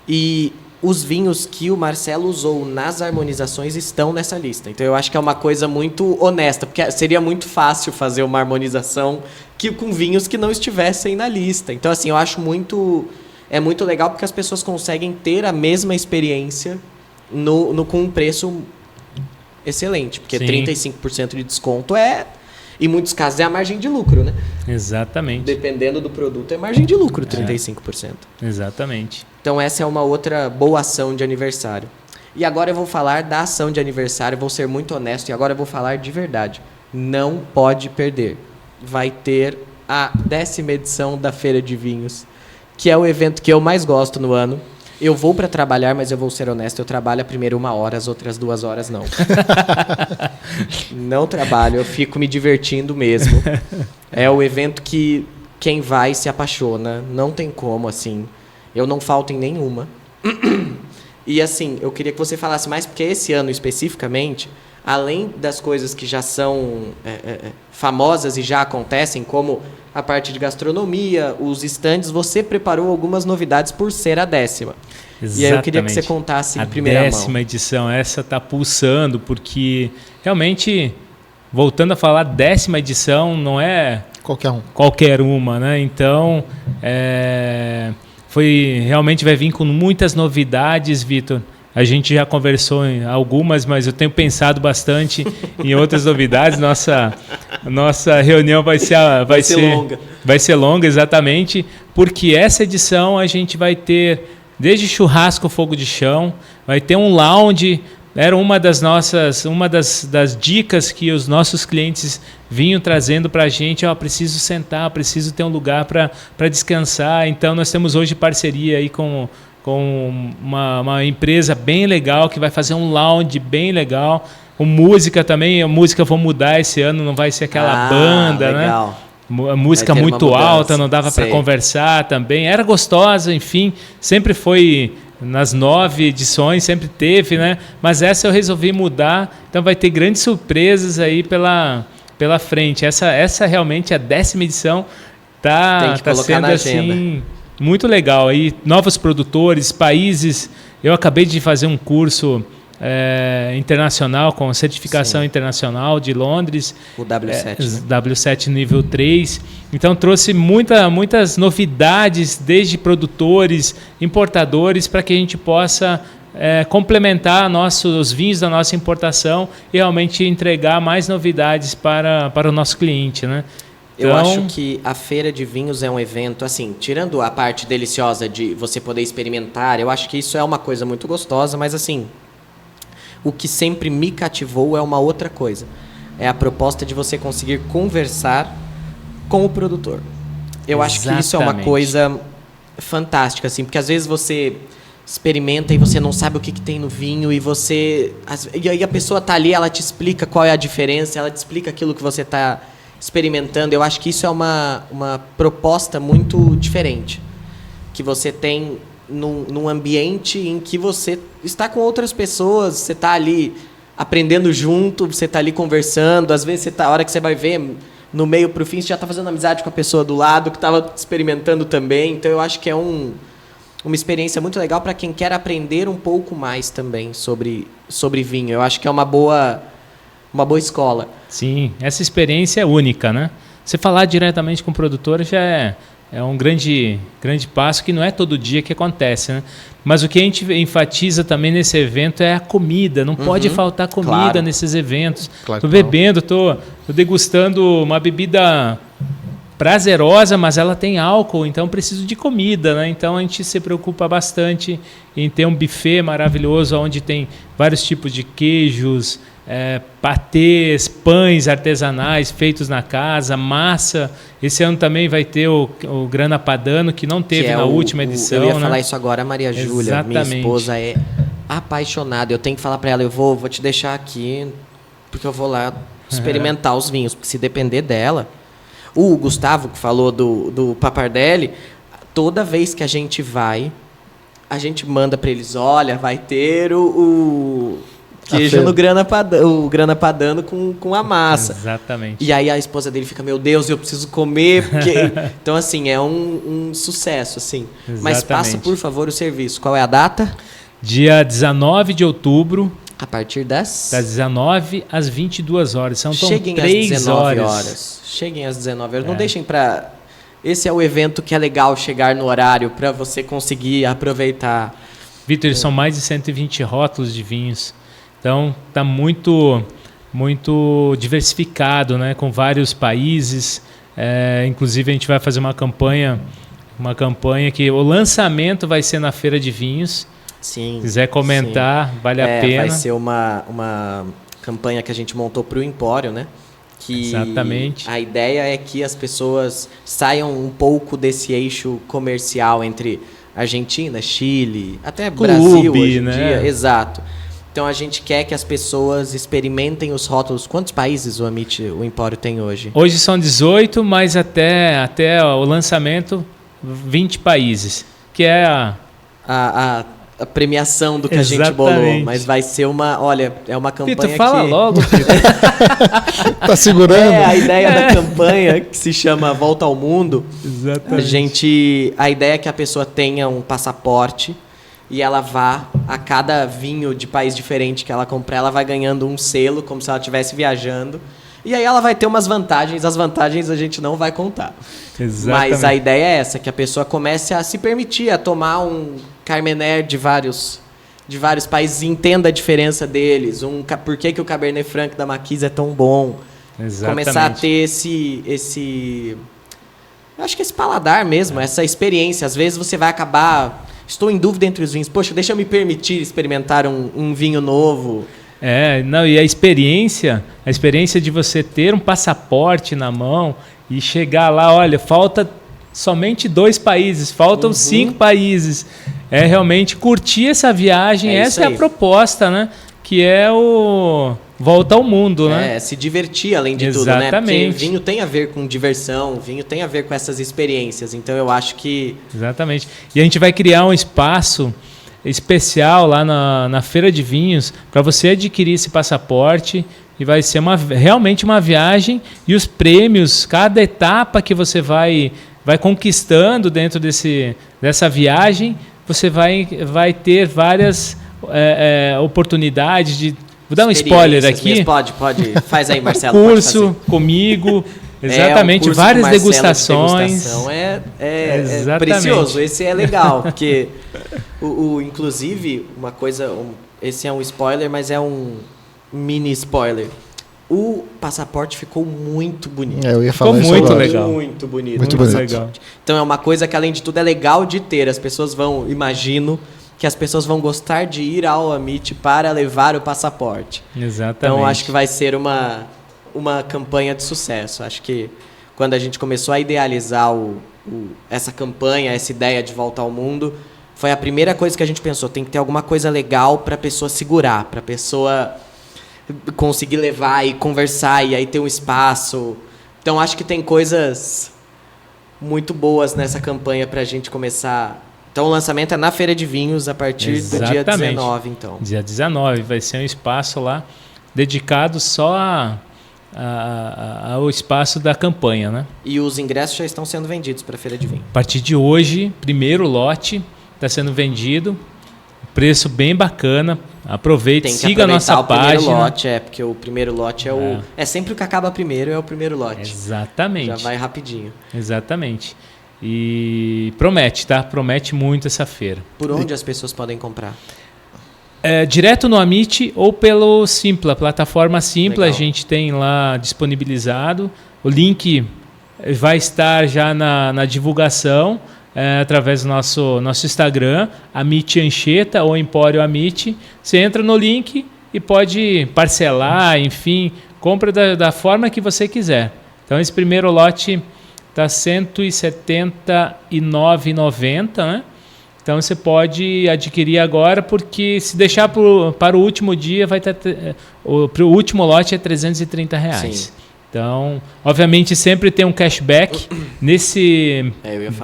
E os vinhos que o Marcelo usou nas harmonizações estão nessa lista. Então eu acho que é uma coisa muito honesta, porque seria muito fácil fazer uma harmonização com vinhos que não estivessem na lista. Então assim, eu acho muito legal porque as pessoas conseguem ter a mesma experiência com um preço excelente, porque Sim. 35% de desconto em muitos casos é a margem de lucro, né? Exatamente. Dependendo do produto, é margem de lucro, 35%. Exatamente. Então essa é uma outra boa ação de aniversário. E agora eu vou falar da ação de aniversário, vou ser muito honesto, e agora eu vou falar de verdade. Não pode perder. Vai ter a 10ª edição da Feira de Vinhos, que é o evento que eu mais gosto no ano. Eu vou para trabalhar, mas eu vou ser honesto, eu trabalho a primeira 1 hora, as outras 2 horas não. Não trabalho, eu fico me divertindo mesmo. É o evento que quem vai se apaixona, não tem como, assim. Eu não falto em nenhuma. E assim, eu queria que você falasse mais, porque esse ano especificamente, além das coisas que já são famosas e já acontecem, como a parte de gastronomia, os estandes, você preparou algumas novidades por ser a 10ª. Exatamente. E aí eu queria que você contasse em primeira mão. A 10ª edição, essa está pulsando, porque realmente, voltando a falar, 10ª edição não é qualquer uma, né? Então, realmente vai vir com muitas novidades, Vitor. A gente já conversou em algumas, mas eu tenho pensado bastante em outras novidades. Nossa reunião vai ser longa. Vai ser longa, exatamente, porque essa edição a gente vai ter desde churrasco, fogo de chão, vai ter um lounge. Era uma das dicas que os nossos clientes vinham trazendo para a gente. Preciso sentar, preciso ter um lugar para descansar. Então nós temos hoje parceria aí com uma empresa bem legal que vai fazer um lounge bem legal. Com música também, a música vou mudar esse ano, não vai ser aquela banda, legal, né? A música muito alta, não dava para conversar também. Era gostosa, enfim, sempre foi nas 9 edições, sempre teve, né? Mas essa eu resolvi mudar, então vai ter grandes surpresas aí pela frente. Essa realmente, a 10ª edição, tá sendo assim muito legal. Aí, novos produtores, países. Eu acabei de fazer um curso internacional, com certificação internacional de Londres. O W7. W7 nível 3. Então trouxe muitas novidades, desde produtores, importadores, para que a gente possa complementar os vinhos da nossa importação e realmente entregar mais novidades para o nosso cliente, né? Eu acho que a Feira de Vinhos é um evento, assim, tirando a parte deliciosa de você poder experimentar, eu acho que isso é uma coisa muito gostosa, mas assim, o que sempre me cativou é uma outra coisa. É a proposta de você conseguir conversar com o produtor. Eu acho que isso é uma coisa fantástica, assim, porque às vezes você experimenta e você não sabe o que tem no vinho e aí a pessoa tá ali, ela te explica qual é a diferença, ela te explica aquilo que você tá experimentando. Eu acho que isso é uma proposta muito diferente, que você tem num ambiente em que você está com outras pessoas, você está ali aprendendo junto, você está ali conversando, às vezes a hora que você vai ver, no meio para o fim, você já está fazendo amizade com a pessoa do lado, que estava experimentando também. Então eu acho que é uma experiência muito legal para quem quer aprender um pouco mais também sobre vinho. Eu acho que é uma boa escola. Sim, essa experiência é única, né? Você falar diretamente com o produtor já é um grande passo, que não é todo dia que acontece, né? Mas o que a gente enfatiza também nesse evento é a comida. Não pode faltar comida nesses eventos. Estou bebendo, estou degustando uma bebida prazerosa, mas ela tem álcool, então preciso de comida, né? Então a gente se preocupa bastante em ter um buffet maravilhoso, onde tem vários tipos de queijos, patês, pães artesanais feitos na casa, massa. Esse ano também vai ter o Grana Padano, que não teve na última edição. Eu ia falar isso agora, a Maria Júlia, minha esposa, é apaixonada. Eu tenho que falar para ela, eu vou te deixar aqui, porque eu vou lá experimentar os vinhos. Porque se depender dela... O Gustavo, que falou do Papardelli, toda vez que a gente vai, a gente manda para eles, olha, vai ter o queijo no grana padano com a massa. Exatamente. E aí a esposa dele fica, meu Deus, eu preciso comer. Porque... Então, assim, é um sucesso, assim. Exatamente. Mas passa, por favor, o serviço. Qual é a data? Dia 19 de outubro. A partir das 19 às 22 horas. São Cheguem 3 às 19 horas. Cheguem às 19 horas. Não deixem para... Esse é o evento que é legal chegar no horário para você conseguir aproveitar. Vitor, são mais de 120 rótulos de vinhos. Então, está muito, muito diversificado, né? Com vários países. Inclusive, a gente vai fazer uma campanha que o lançamento vai ser na Feira de Vinhos. Sim. Se quiser comentar, vale a pena. Vai ser uma campanha que a gente montou para o Empório, né? Que exatamente. A ideia é que as pessoas saiam um pouco desse eixo comercial entre Argentina, Chile, até Brasil hoje em dia. Exato. Então a gente quer que as pessoas experimentem os rótulos. Quantos países o Empório tem hoje? Hoje são 18, mas até o lançamento 20 países, que é a premiação do que a gente bolou, mas vai ser uma campanha Vitor, fala logo, Vitor. Tá segurando? A ideia da campanha, que se chama Volta ao Mundo. Exatamente. A ideia é que a pessoa tenha um passaporte e ela vá, a cada vinho de país diferente que ela comprar, ela vai ganhando um selo, como se ela estivesse viajando. E aí ela vai ter umas vantagens, as vantagens a gente não vai contar. Exatamente. Mas a ideia é essa, que a pessoa comece a se permitir a tomar um Carmener de vários países e entenda a diferença deles, por que o Cabernet Franc da Maquis é tão bom. Exatamente. Começar a ter esse acho que esse paladar mesmo, essa experiência. Às vezes você vai acabar... Estou em dúvida entre os vinhos. Poxa, deixa eu me permitir experimentar um vinho novo. E a experiência de você ter um passaporte na mão e chegar lá, olha, falta somente 2 países, faltam 5 países. É realmente curtir essa viagem, essa é a proposta, né? Que é o volta ao mundo, né? Se divertir além de tudo, né? Porque vinho tem a ver com diversão, vinho tem a ver com essas experiências. Então eu acho que... Exatamente. E a gente vai criar um espaço especial lá na Feira de Vinhos para você adquirir esse passaporte e vai ser realmente uma viagem, e os prêmios, cada etapa que você vai conquistando dentro dessa viagem, você vai ter várias oportunidades de... Vou dar um spoiler aqui. Pode. Faz aí, Marcelo. Curso comigo. Exatamente, várias degustações. É precioso, esse é legal, porque inclusive, uma coisa, esse é um spoiler, mas é um mini spoiler. O passaporte ficou muito bonito. Eu ia falar ficou isso muito agora. legal. Muito bonito. Muito legal. Então é uma coisa que, além de tudo, é legal de ter. As pessoas imagino que as pessoas vão gostar de ir ao Amit para levar o passaporte. Exatamente. Então acho que vai ser uma campanha de sucesso. Acho que quando a gente começou a idealizar essa campanha, essa ideia de volta ao mundo, foi a primeira coisa que a gente pensou. Tem que ter alguma coisa legal para a pessoa segurar, para a pessoa conseguir levar e conversar e aí ter um espaço. Então acho que tem coisas muito boas nessa campanha para a gente começar. Então o lançamento é na Feira de Vinhos a partir do dia 19, então. Dia 19 vai ser um espaço lá dedicado só ao espaço da campanha, né? E os ingressos já estão sendo vendidos para a Feira de Vinho. A partir de hoje, primeiro lote está sendo vendido, preço bem bacana. Aproveite, siga a nossa página. Primeiro lote, porque o primeiro lote é sempre o que acaba primeiro, é o primeiro lote. Exatamente. Já vai rapidinho. Exatamente. E promete, tá? Promete muito essa feira. Por onde as pessoas podem comprar? Direto no Amit ou pelo Simpla, plataforma Simpla. Legal. A gente tem lá disponibilizado. O link vai estar já na divulgação através do nosso Instagram, Amit Anchieta ou Empório Amit. Você entra no link e pode parcelar, enfim, compra da forma que você quiser. Então esse primeiro lote está R$ 179,90, né? Então você pode adquirir agora, porque se deixar para o último dia, vai estar para o último lote é R$330. Sim. Então, obviamente, sempre tem um cashback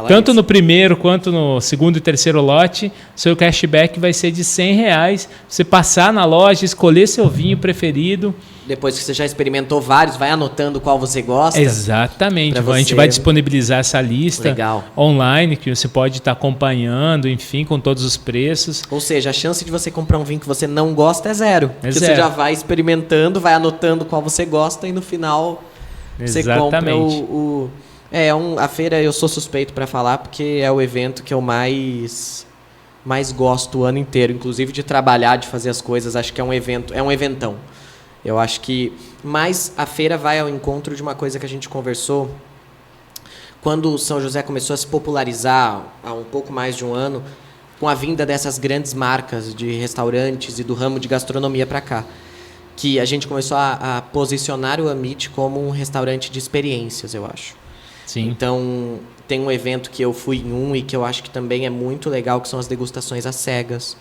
tanto no primeiro quanto no segundo e terceiro lote. Seu cashback vai ser de R$100. Você passar na loja, escolher seu vinho preferido. Depois que você já experimentou vários, vai anotando qual você gosta. Exatamente. A gente vai disponibilizar essa lista online, que você pode estar acompanhando, enfim, com todos os preços. Ou seja, a chance de você comprar um vinho que você não gosta é zero. Porque você já vai experimentando, vai anotando qual você gosta e no final você compra o... a feira eu sou suspeito para falar, porque é o evento que eu mais gosto o ano inteiro, inclusive de trabalhar, de fazer as coisas. Acho que é um eventão. Eu acho que mais a feira vai ao encontro de uma coisa que a gente conversou quando o São José começou a se popularizar há um pouco mais de um ano, com a vinda dessas grandes marcas de restaurantes e do ramo de gastronomia para cá, que a gente começou a posicionar o Amit como um restaurante de experiências, eu acho. Sim. Então, tem um evento que eu fui em e que eu acho que também é muito legal, que são as degustações às cegas.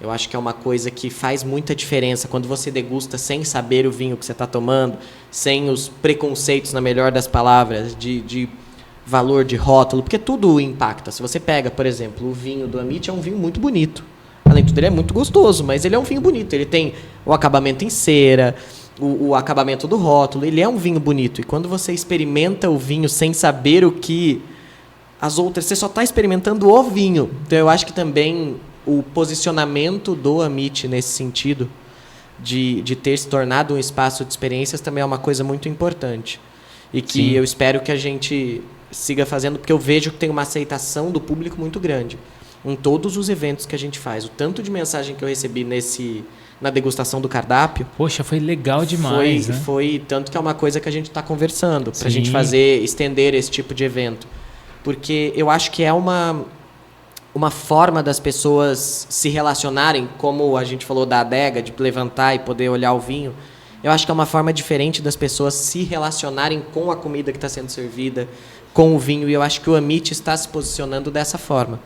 Eu acho que é uma coisa que faz muita diferença quando você degusta sem saber o vinho que você está tomando, sem os preconceitos, na melhor das palavras, de valor, de rótulo, porque tudo impacta. Se você pega, por exemplo, o vinho do Amit, é um vinho muito bonito. Além de tudo, ele é muito gostoso, mas ele é um vinho bonito. Ele tem o acabamento em cera, o acabamento do rótulo, ele é um vinho bonito. E quando você experimenta o vinho sem saber o que as outras... Você só está experimentando o vinho. Então, eu acho que também o posicionamento do Amit nesse sentido de ter se tornado um espaço de experiências também é uma coisa muito importante. E que Sim. eu espero que a gente siga fazendo, porque eu vejo que tem uma aceitação do público muito grande em todos os eventos que a gente faz. O tanto de mensagem que eu recebi na degustação do cardápio... Poxa, foi legal demais, né? Foi tanto que é uma coisa que a gente está conversando, para a gente estender esse tipo de evento. Porque eu acho que é uma forma das pessoas se relacionarem, como a gente falou da adega, de levantar e poder olhar o vinho. Eu acho que é uma forma diferente das pessoas se relacionarem com a comida que está sendo servida, com o vinho, e eu acho que o Amit está se posicionando dessa forma.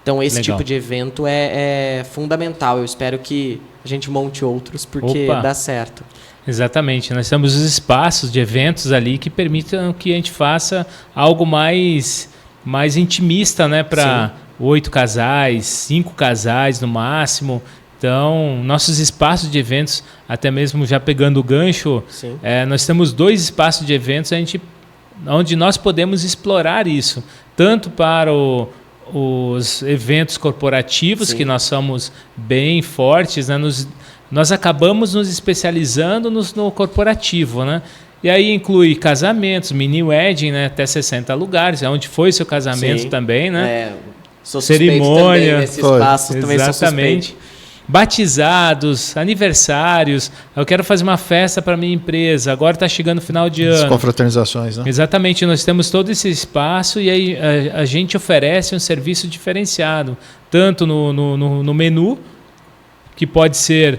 Então, esse Legal. Tipo de evento é fundamental. Eu espero que a gente monte outros, porque dá certo. Exatamente. Nós temos os espaços de eventos ali que permitam que a gente faça algo mais intimista, né, para 8 casais, 5 casais no máximo. Então, nossos espaços de eventos, até mesmo já pegando o gancho, nós temos 2 espaços de eventos onde nós podemos explorar isso, tanto para os eventos corporativos, Sim. que nós somos bem fortes, né? Nós acabamos nos especializando no corporativo, né? E aí inclui casamentos, mini wedding, né? Até 60 lugares, onde foi seu casamento Sim. também, né? Sou cerimônia também nesse espaço, também sou suspeito. Batizados, aniversários, eu quero fazer uma festa para minha empresa, agora está chegando o final de ano. As confraternizações, né? Exatamente, nós temos todo esse espaço e aí a gente oferece um serviço diferenciado, tanto no menu, que pode ser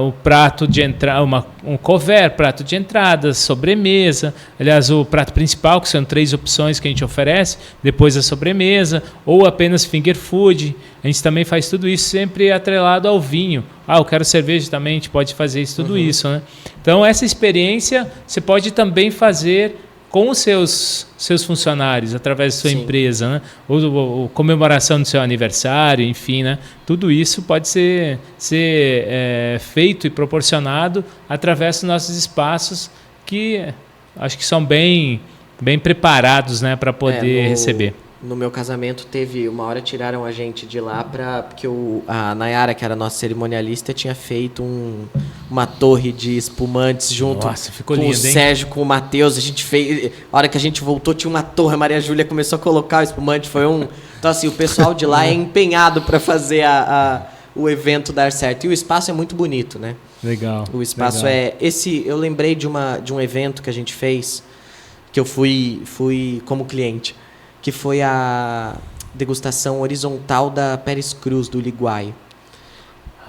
o prato de entrada, um couvert, prato de entrada, sobremesa, aliás, o prato principal, que são 3 opções que a gente oferece, depois a sobremesa, ou apenas finger food. A gente também faz tudo isso sempre atrelado ao vinho. Eu quero cerveja também, a gente pode fazer isso, tudo isso, né? Então, essa experiência você pode também fazer com os seus funcionários, através da sua Sim. empresa, né? Ou comemoração do seu aniversário, enfim, né? Tudo isso pode ser feito e proporcionado através dos nossos espaços, que acho que são bem preparados, né, para poder receber. No meu casamento teve, uma hora tiraram a gente de lá porque a Nayara, que era a nossa cerimonialista, tinha feito uma torre de espumantes junto com lindo, o Sérgio, com o Matheus. A gente fez, a hora que a gente voltou tinha uma torre, a Maria Júlia começou a colocar o espumante, então assim, o pessoal de lá é empenhado para fazer o evento dar certo. E o espaço é muito bonito, né? Legal. O espaço eu lembrei de um evento que a gente fez, que eu fui como cliente, que foi a degustação horizontal da Pérez Cruz, do Uruguai.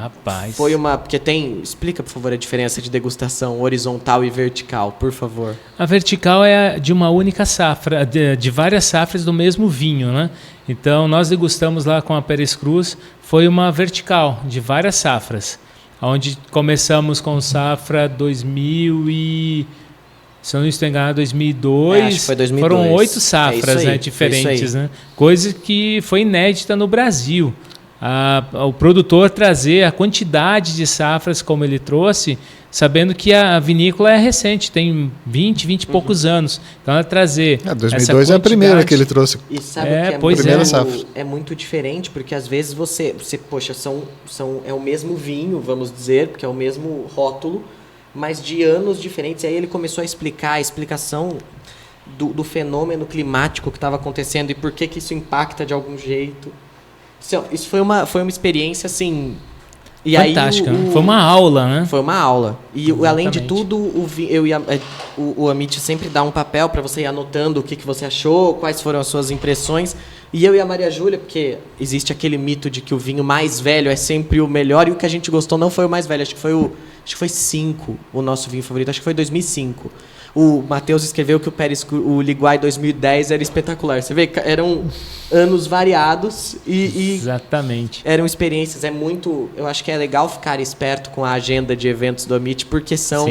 Rapaz. Porque explica, por favor, a diferença de degustação horizontal e vertical, por favor. A vertical é de uma única safra, de várias safras do mesmo vinho, né? Então, nós degustamos lá com a Pérez Cruz, foi uma vertical de várias safras, onde começamos com safra 2000 e... Se eu não estou enganado, 2002, acho que foi 2002. Foram 8 safras, né, diferentes, né? Coisa que foi inédita no Brasil. O produtor trazer a quantidade de safras como ele trouxe, sabendo que a vinícola é recente, tem 20 e poucos anos. Então, ela trazer 2002 é a primeira que ele trouxe. E sabe que é muito diferente, porque às vezes você poxa, é o mesmo vinho, vamos dizer, porque é o mesmo rótulo, mas de anos diferentes. E aí ele começou a explicar a explicação do fenômeno climático que estava acontecendo e por que isso impacta de algum jeito. Isso foi uma experiência, assim... E fantástica, aí foi uma aula, né? Foi uma aula. E além de tudo, o Amit sempre dá um papel para você ir anotando o que você achou, quais foram as suas impressões. E eu e a Maria Júlia, porque existe aquele mito de que o vinho mais velho é sempre o melhor, e o que a gente gostou não foi o mais velho, acho que foi 5, o nosso vinho favorito, acho que foi 2005. O Matheus escreveu que o Liguai 2010 era espetacular. Você vê que eram anos variados e exatamente. Eram experiências. Eu acho que é legal ficar esperto com a agenda de eventos do Amit, porque são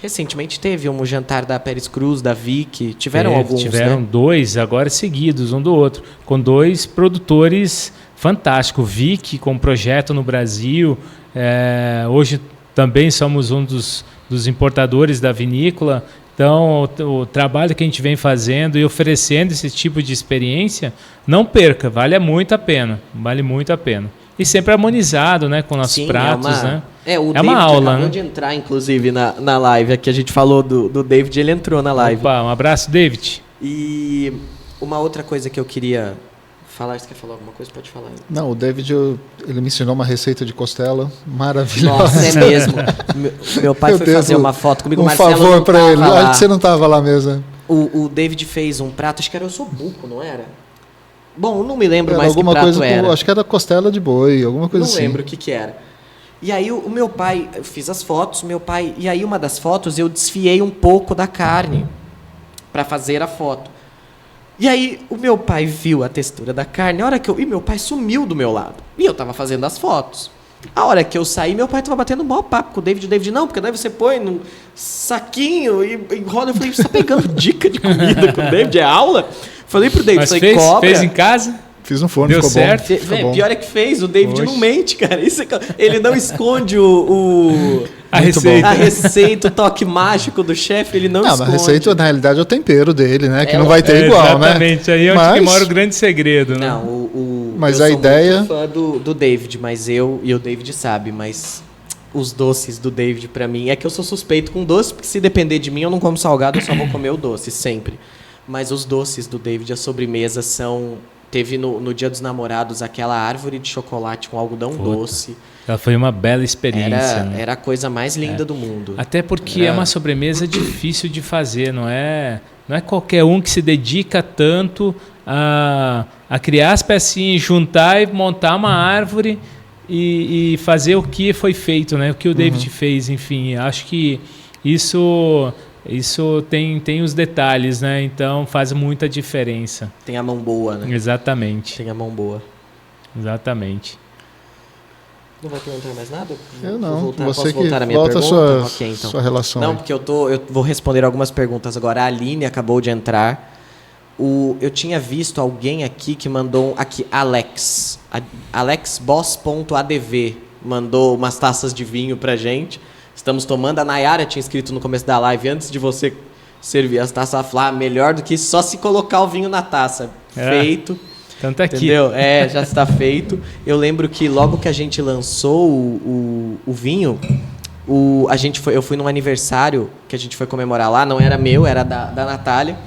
recentemente teve um jantar da Pérez Cruz, da Vic, tiveram 2 agora seguidos, um do outro, com 2 produtores fantásticos. Vic com projeto no Brasil, hoje também somos um dos importadores da vinícola. Então, o trabalho que a gente vem fazendo e oferecendo esse tipo de experiência, não perca, vale muito a pena. E sempre harmonizado, né, com nossos pratos, né? O David uma aula, acabou né? de entrar, inclusive, na live. Aqui a gente falou do David, ele entrou na live. Opa, um abraço, David. E uma outra coisa que eu queria falar, você quer falar alguma coisa? Pode falar. Não, o David, ele me ensinou uma receita de costela maravilhosa. Nossa, é mesmo. Meu pai foi fazer uma foto comigo, Marcelo. Favor para ele, olha que você não estava lá mesmo. O David fez um prato, acho que era o ossobuco, não era? Bom, não me lembro mais que prato era. Acho que era costela de boi, alguma coisa assim. Não lembro o que era. E aí o meu pai, eu fiz as fotos, e aí uma das fotos eu desfiei um pouco da carne para fazer a foto. E aí o meu pai viu a textura da carne, e meu pai sumiu do meu lado. E eu tava fazendo as fotos. A hora que eu saí, meu pai tava batendo um maior papo com o David. O David, não, porque daí você põe num saquinho e enrola. Eu falei, você tá pegando dica de comida com o David? É aula? Falei pro David, mas fez em casa? Fiz no forno, deu ficou certo. Bom. Pior é que fez, o David não mente, cara. Ele não esconde a receita, o toque mágico do chefe, ele não esconde. A receita, na realidade, é o tempero dele, né? Que não vai ter igual, exatamente. Né? Aí é onde que mora o grande segredo, né? Não, mas eu a sou ideia... muito fã do David, mas e o David sabe, mas os doces do David, pra mim, é que eu sou suspeito com doce, porque se depender de mim, eu não como salgado, eu só vou comer o doce, sempre. Mas os doces do David, a sobremesa são... Teve no Dia dos Namorados aquela árvore de chocolate com algodão doce. Ela foi uma bela experiência. Era a coisa mais linda do mundo. Até porque é uma sobremesa difícil de fazer, não é qualquer um que se dedica tanto a criar as pecinhas, juntar e montar uma árvore e fazer o que foi feito, né? O que o David fez, enfim. Acho que isso tem os detalhes, né? Então faz muita diferença. Tem a mão boa, né? Exatamente. Tem a mão boa. Exatamente. Não vai perguntar mais nada? Eu não. Posso voltar a minha pergunta? Então. Sua relação. Não, porque eu vou responder algumas perguntas agora. A Aline acabou de entrar. Eu tinha visto alguém aqui que mandou... Aqui, alexboss.adv mandou umas taças de vinho pra gente. Estamos tomando. A Nayara tinha escrito no começo da live, antes de você servir as taças, ela falou, melhor do que só se colocar o vinho na taça. Feito. Tanto aqui. Entendeu? Já está feito. Eu lembro que logo que a gente lançou o vinho, eu fui num aniversário que a gente foi comemorar lá, não era meu, era da Natália.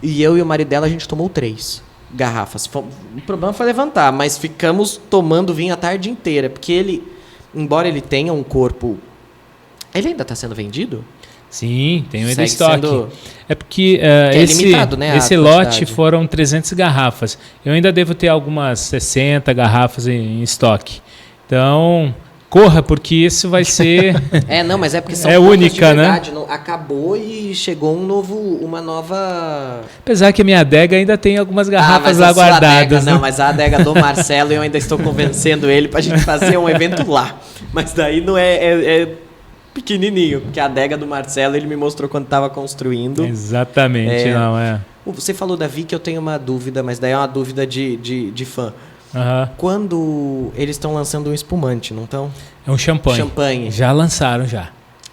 E eu e o marido dela, a gente tomou 3 garrafas. O problema foi levantar, mas ficamos tomando vinho a tarde inteira, porque ele, embora ele tenha um corpo... Ele ainda está sendo vendido? Sim, tem ainda estoque. É porque limitado, né, esse lote foram 300 garrafas. Eu ainda devo ter algumas 60 garrafas em estoque. Então, corra, porque isso vai ser... Não, mas é porque são única, de verdade, né? Não, acabou e chegou uma nova... Apesar que a minha adega ainda tem algumas garrafas lá guardadas. Adega, não, mas a adega do Marcelo, eu ainda estou convencendo ele pra gente fazer um evento lá. Mas daí não é pequenininho, porque a adega do Marcelo ele me mostrou quando estava construindo. Exatamente, Você falou da Vic, eu tenho uma dúvida, mas daí é uma dúvida de fã. Quando eles estão lançando um espumante, não estão? É um champanhe. Já lançaram, já.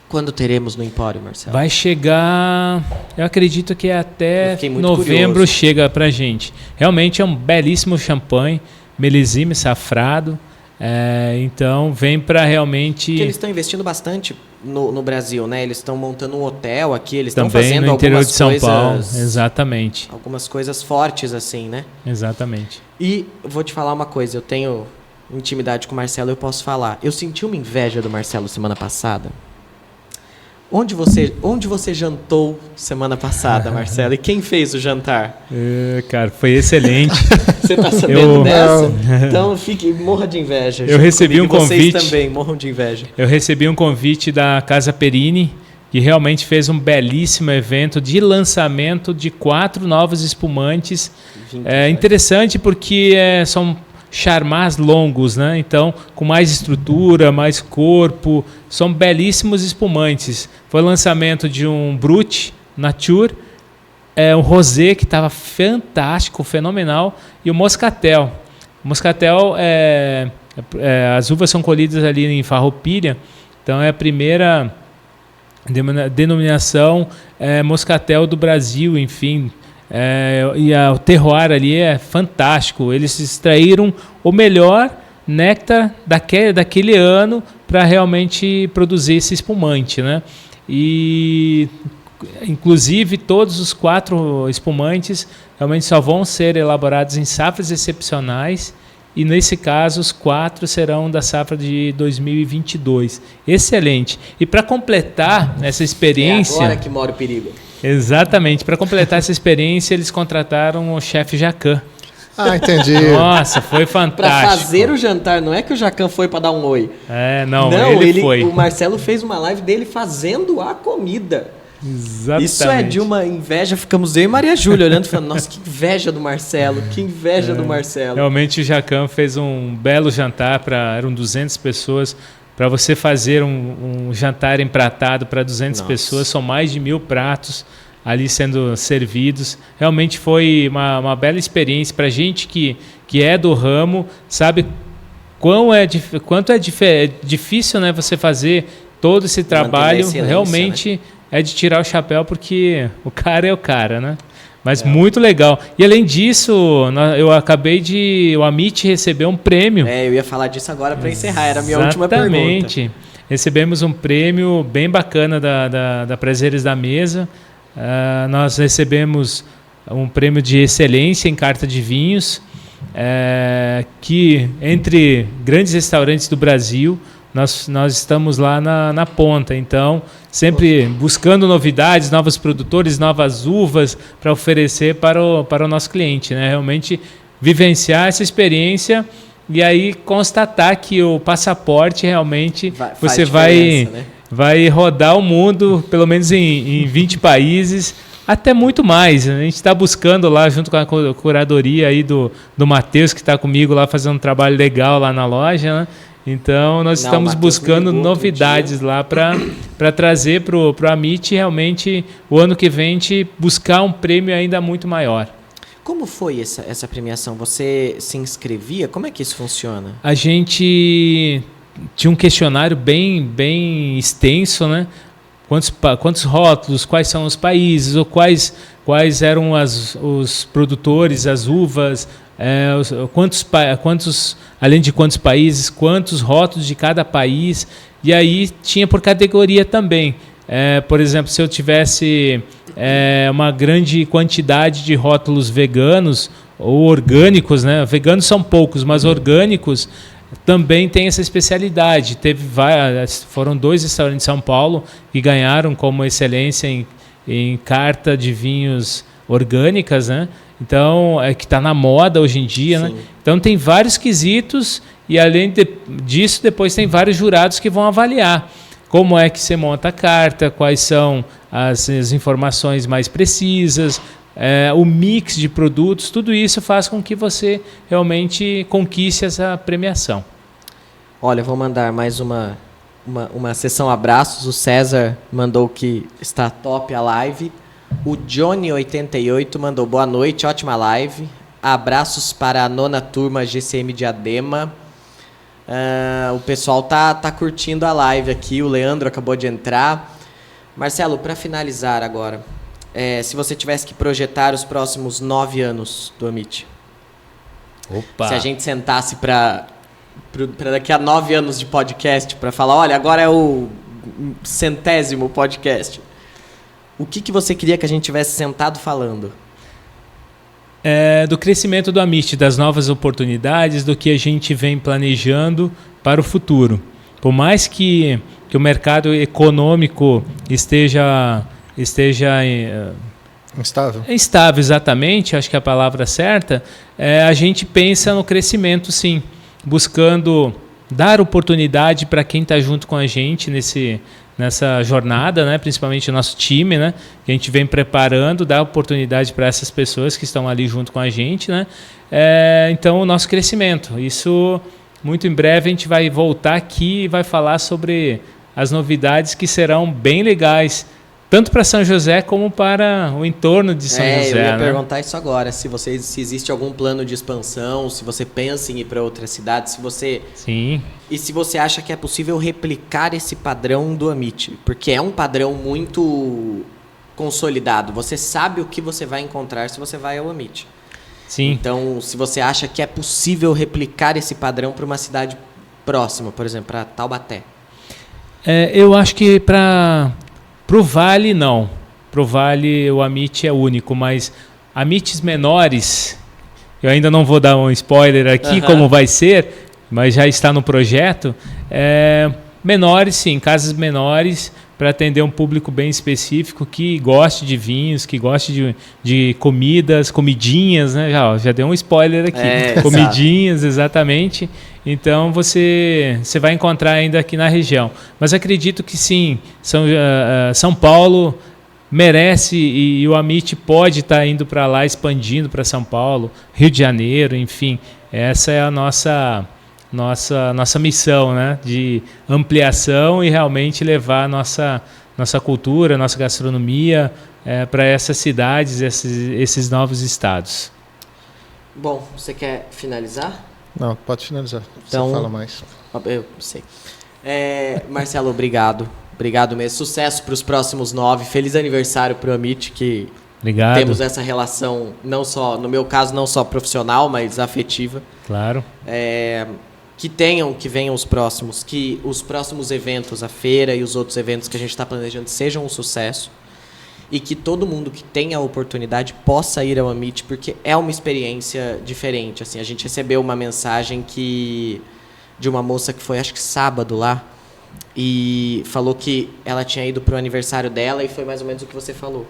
Quando teremos no Empório, Marcelo? Vai chegar, eu acredito que até novembro curioso. Chega pra gente. Realmente é um belíssimo champanhe, milesime safrado. Então vem para realmente... Porque eles estão investindo bastante no Brasil, né? Eles estão montando um hotel aqui, eles estão também fazendo no interior algumas de São coisas... Paulo, exatamente. Algumas coisas fortes assim, né? Exatamente. E vou te falar uma coisa, eu tenho intimidade com o Marcelo, eu posso falar. Eu senti uma inveja do Marcelo semana passada. Onde você jantou semana passada, Marcelo? E quem fez o jantar? Cara, foi excelente. Você tá sabendo dessa? Então morra de inveja. Eu recebi um convite. Vocês também morram de inveja. Eu recebi um convite da Casa Perini, que realmente fez um belíssimo evento de lançamento de 4 novos espumantes. Interessante porque são charmás longos, né? Então, com mais estrutura, mais corpo, são belíssimos espumantes. Foi o lançamento de um Brut Nature, um Rosé que estava fantástico, fenomenal, e o Moscatel. O Moscatel, as uvas são colhidas ali em Farroupilha, então é a primeira denominação Moscatel do Brasil, enfim. E o terroir ali é fantástico. Eles extraíram o melhor néctar daquele ano para realmente produzir esse espumante, né? E inclusive todos os 4 espumantes realmente só vão ser elaborados em safras excepcionais, e nesse caso os 4 serão da safra de 2022. Excelente. E para completar essa experiência... É agora que mora o perigo. Exatamente. Para completar essa experiência, eles contrataram o chefe Jacan. Entendi. Nossa, foi fantástico. Para fazer o jantar, não é que o Jacan foi para dar um oi. Não, ele foi. O Marcelo fez uma live dele fazendo a comida. Exatamente. Isso é de uma inveja. Ficamos eu e Maria Júlia olhando e falando, nossa, que inveja do Marcelo, que inveja do Marcelo. Realmente o Jacan fez um belo jantar, eram 200 pessoas. Para você fazer um jantar empratado para 200 pessoas, são mais de 1000 pratos ali sendo servidos. Realmente foi uma bela experiência para a gente que é do ramo, sabe quanto é difícil, né, você fazer todo esse trabalho. Realmente, né? É de tirar o chapéu, porque o cara é o cara, né? Mas muito legal. E além disso, o Amit recebeu um prêmio. Eu ia falar disso agora para encerrar, era a minha última pergunta. Exatamente. Recebemos um prêmio bem bacana da Prazeres da Mesa. Nós recebemos um prêmio de excelência em carta de vinhos, que entre grandes restaurantes do Brasil, nós estamos lá na ponta. Então, sempre buscando novidades, novos produtores, novas uvas para oferecer para o nosso cliente, né? Realmente vivenciar essa experiência e aí constatar que o passaporte realmente você vai rodar o mundo, pelo menos em 20 países, até muito mais. A gente está buscando lá, junto com a curadoria aí do Matheus, que está comigo lá fazendo um trabalho legal lá na loja, né? Então, nós estamos buscando novidades lá para trazer para o Amit, realmente, o ano que vem, buscar um prêmio ainda muito maior. Como foi essa premiação? Você se inscrevia? Como é que isso funciona? A gente tinha um questionário bem extenso, né? Quantos rótulos, quais são os países, ou quais eram os produtores, as uvas, além de quantos países, quantos rótulos de cada país, e aí tinha por categoria também. Por exemplo, se eu tivesse uma grande quantidade de rótulos veganos ou orgânicos, né? Veganos são poucos, mas orgânicos também tem essa especialidade. Foram 2 restaurantes de São Paulo que ganharam como excelência em carta de vinhos orgânicas, né? Então, que está na moda hoje em dia, né? Então tem vários quesitos e além disso, depois tem vários jurados que vão avaliar como é que você monta a carta, quais são as informações mais precisas, o mix de produtos, tudo isso faz com que você realmente conquiste essa premiação. Olha, vou mandar mais uma sessão abraços. O César mandou que está top a live. O Johnny88 mandou boa noite, ótima live. Abraços para a 9ª turma GCM Diadema. O pessoal tá curtindo a live aqui. O Leandro acabou de entrar. Marcelo, para finalizar agora, se você tivesse que projetar os próximos 9 anos do Amit. Opa. Se a gente sentasse para daqui a 9 anos de podcast, para falar, olha, agora é o 100º podcast. O que você queria que a gente tivesse sentado falando? Do crescimento do Amit, das novas oportunidades, do que a gente vem planejando para o futuro. Por mais que o mercado econômico esteja instável, exatamente, acho que é a palavra certa, a gente pensa no crescimento, sim, buscando dar oportunidade para quem está junto com a gente nessa jornada, né? Principalmente o nosso time, né? Que a gente vem preparando, dar oportunidade para essas pessoas que estão ali junto com a gente, né? Então, o nosso crescimento. Isso, muito em breve, a gente vai voltar aqui e vai falar sobre as novidades que serão bem legais, tanto para São José como para o entorno de São José. Eu ia perguntar isso agora, se existe algum plano de expansão, se você pensa em ir para outra cidade, Sim. E se você acha que é possível replicar esse padrão do Amit, porque é um padrão muito consolidado. Você sabe o que você vai encontrar se você vai ao Amit. Sim. Então, se você acha que é possível replicar esse padrão para uma cidade próxima, por exemplo, para Taubaté. Eu acho que para o Vale, não. Para o Vale, o Amit é único, mas Amits menores, eu ainda não vou dar um spoiler aqui como vai ser, mas já está no projeto. Menores, sim, casas menores, para atender um público bem específico que goste de vinhos, que goste de comidinhas, né? Já deu um spoiler aqui. Comidinhas, exatamente. Então você vai encontrar ainda aqui na região. Mas acredito que sim, São Paulo merece e o Amit pode estar indo para lá, expandindo para São Paulo, Rio de Janeiro, enfim. Essa é a nossa missão, né? De ampliação e realmente levar nossa cultura, nossa gastronomia para essas cidades, esses novos estados. Bom, você quer finalizar? Não, pode finalizar. Então, você fala mais. Eu sei. Marcelo, obrigado. Obrigado mesmo. Sucesso para os próximos 9. Feliz aniversário para o Amit, que Obrigado. Temos essa relação, não só, no meu caso, não só profissional, mas afetiva. Claro. Que venham os próximos, que os próximos eventos, a feira e os outros eventos que a gente está planejando sejam um sucesso e que todo mundo que tenha a oportunidade possa ir ao Amit, porque é uma experiência diferente. Assim, a gente recebeu uma mensagem de uma moça que foi, acho que sábado lá, e falou que ela tinha ido para o aniversário dela e foi mais ou menos o que você falou.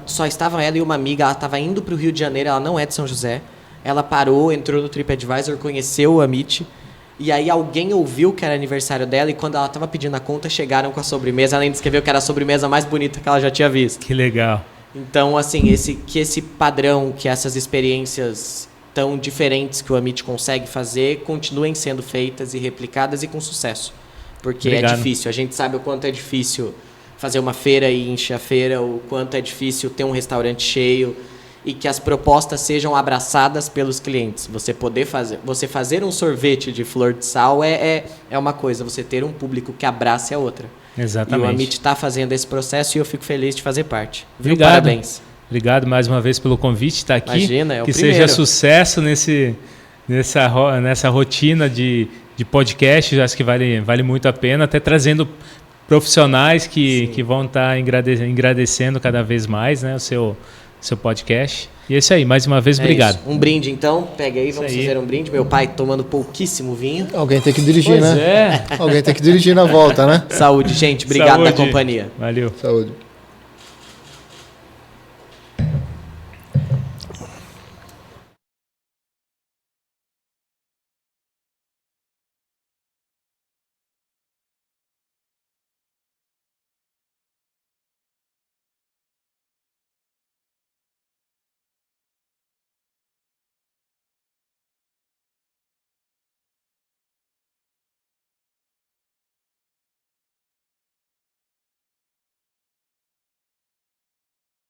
Só estava ela e uma amiga, ela estava indo para o Rio de Janeiro, ela não é de São José. Ela parou, entrou no TripAdvisor, conheceu o Amit, e aí alguém ouviu que era aniversário dela, e quando ela estava pedindo a conta, chegaram com a sobremesa. Ela ainda escreveu que era a sobremesa mais bonita que ela já tinha visto. Que legal. Então, assim, esse padrão, que essas experiências tão diferentes que o Amit consegue fazer, continuem sendo feitas e replicadas e com sucesso. Porque Obrigado. É difícil, a gente sabe o quanto é difícil fazer uma feira e encher a feira, o quanto é difícil ter um restaurante cheio, e que as propostas sejam abraçadas pelos clientes. Você fazer um sorvete de flor de sal é uma coisa, você ter um público que abrace é outra. Exatamente. E o Amit está fazendo esse processo e eu fico feliz de fazer parte. Obrigado. Parabéns. Obrigado mais uma vez pelo convite, estar aqui. Imagina, que seja sucesso nessa rotina de podcast, acho que vale muito a pena, até trazendo profissionais que vão estar engrandecendo cada vez mais, né, o seu podcast. E é isso aí, mais uma vez, obrigado. Isso. Um brinde, então. Pega aí, vamos fazer um brinde. Meu pai tomando pouquíssimo vinho. Alguém tem que dirigir, pois né? Alguém tem que dirigir na volta, né? Saúde, gente. Obrigado da companhia. Valeu. Saúde.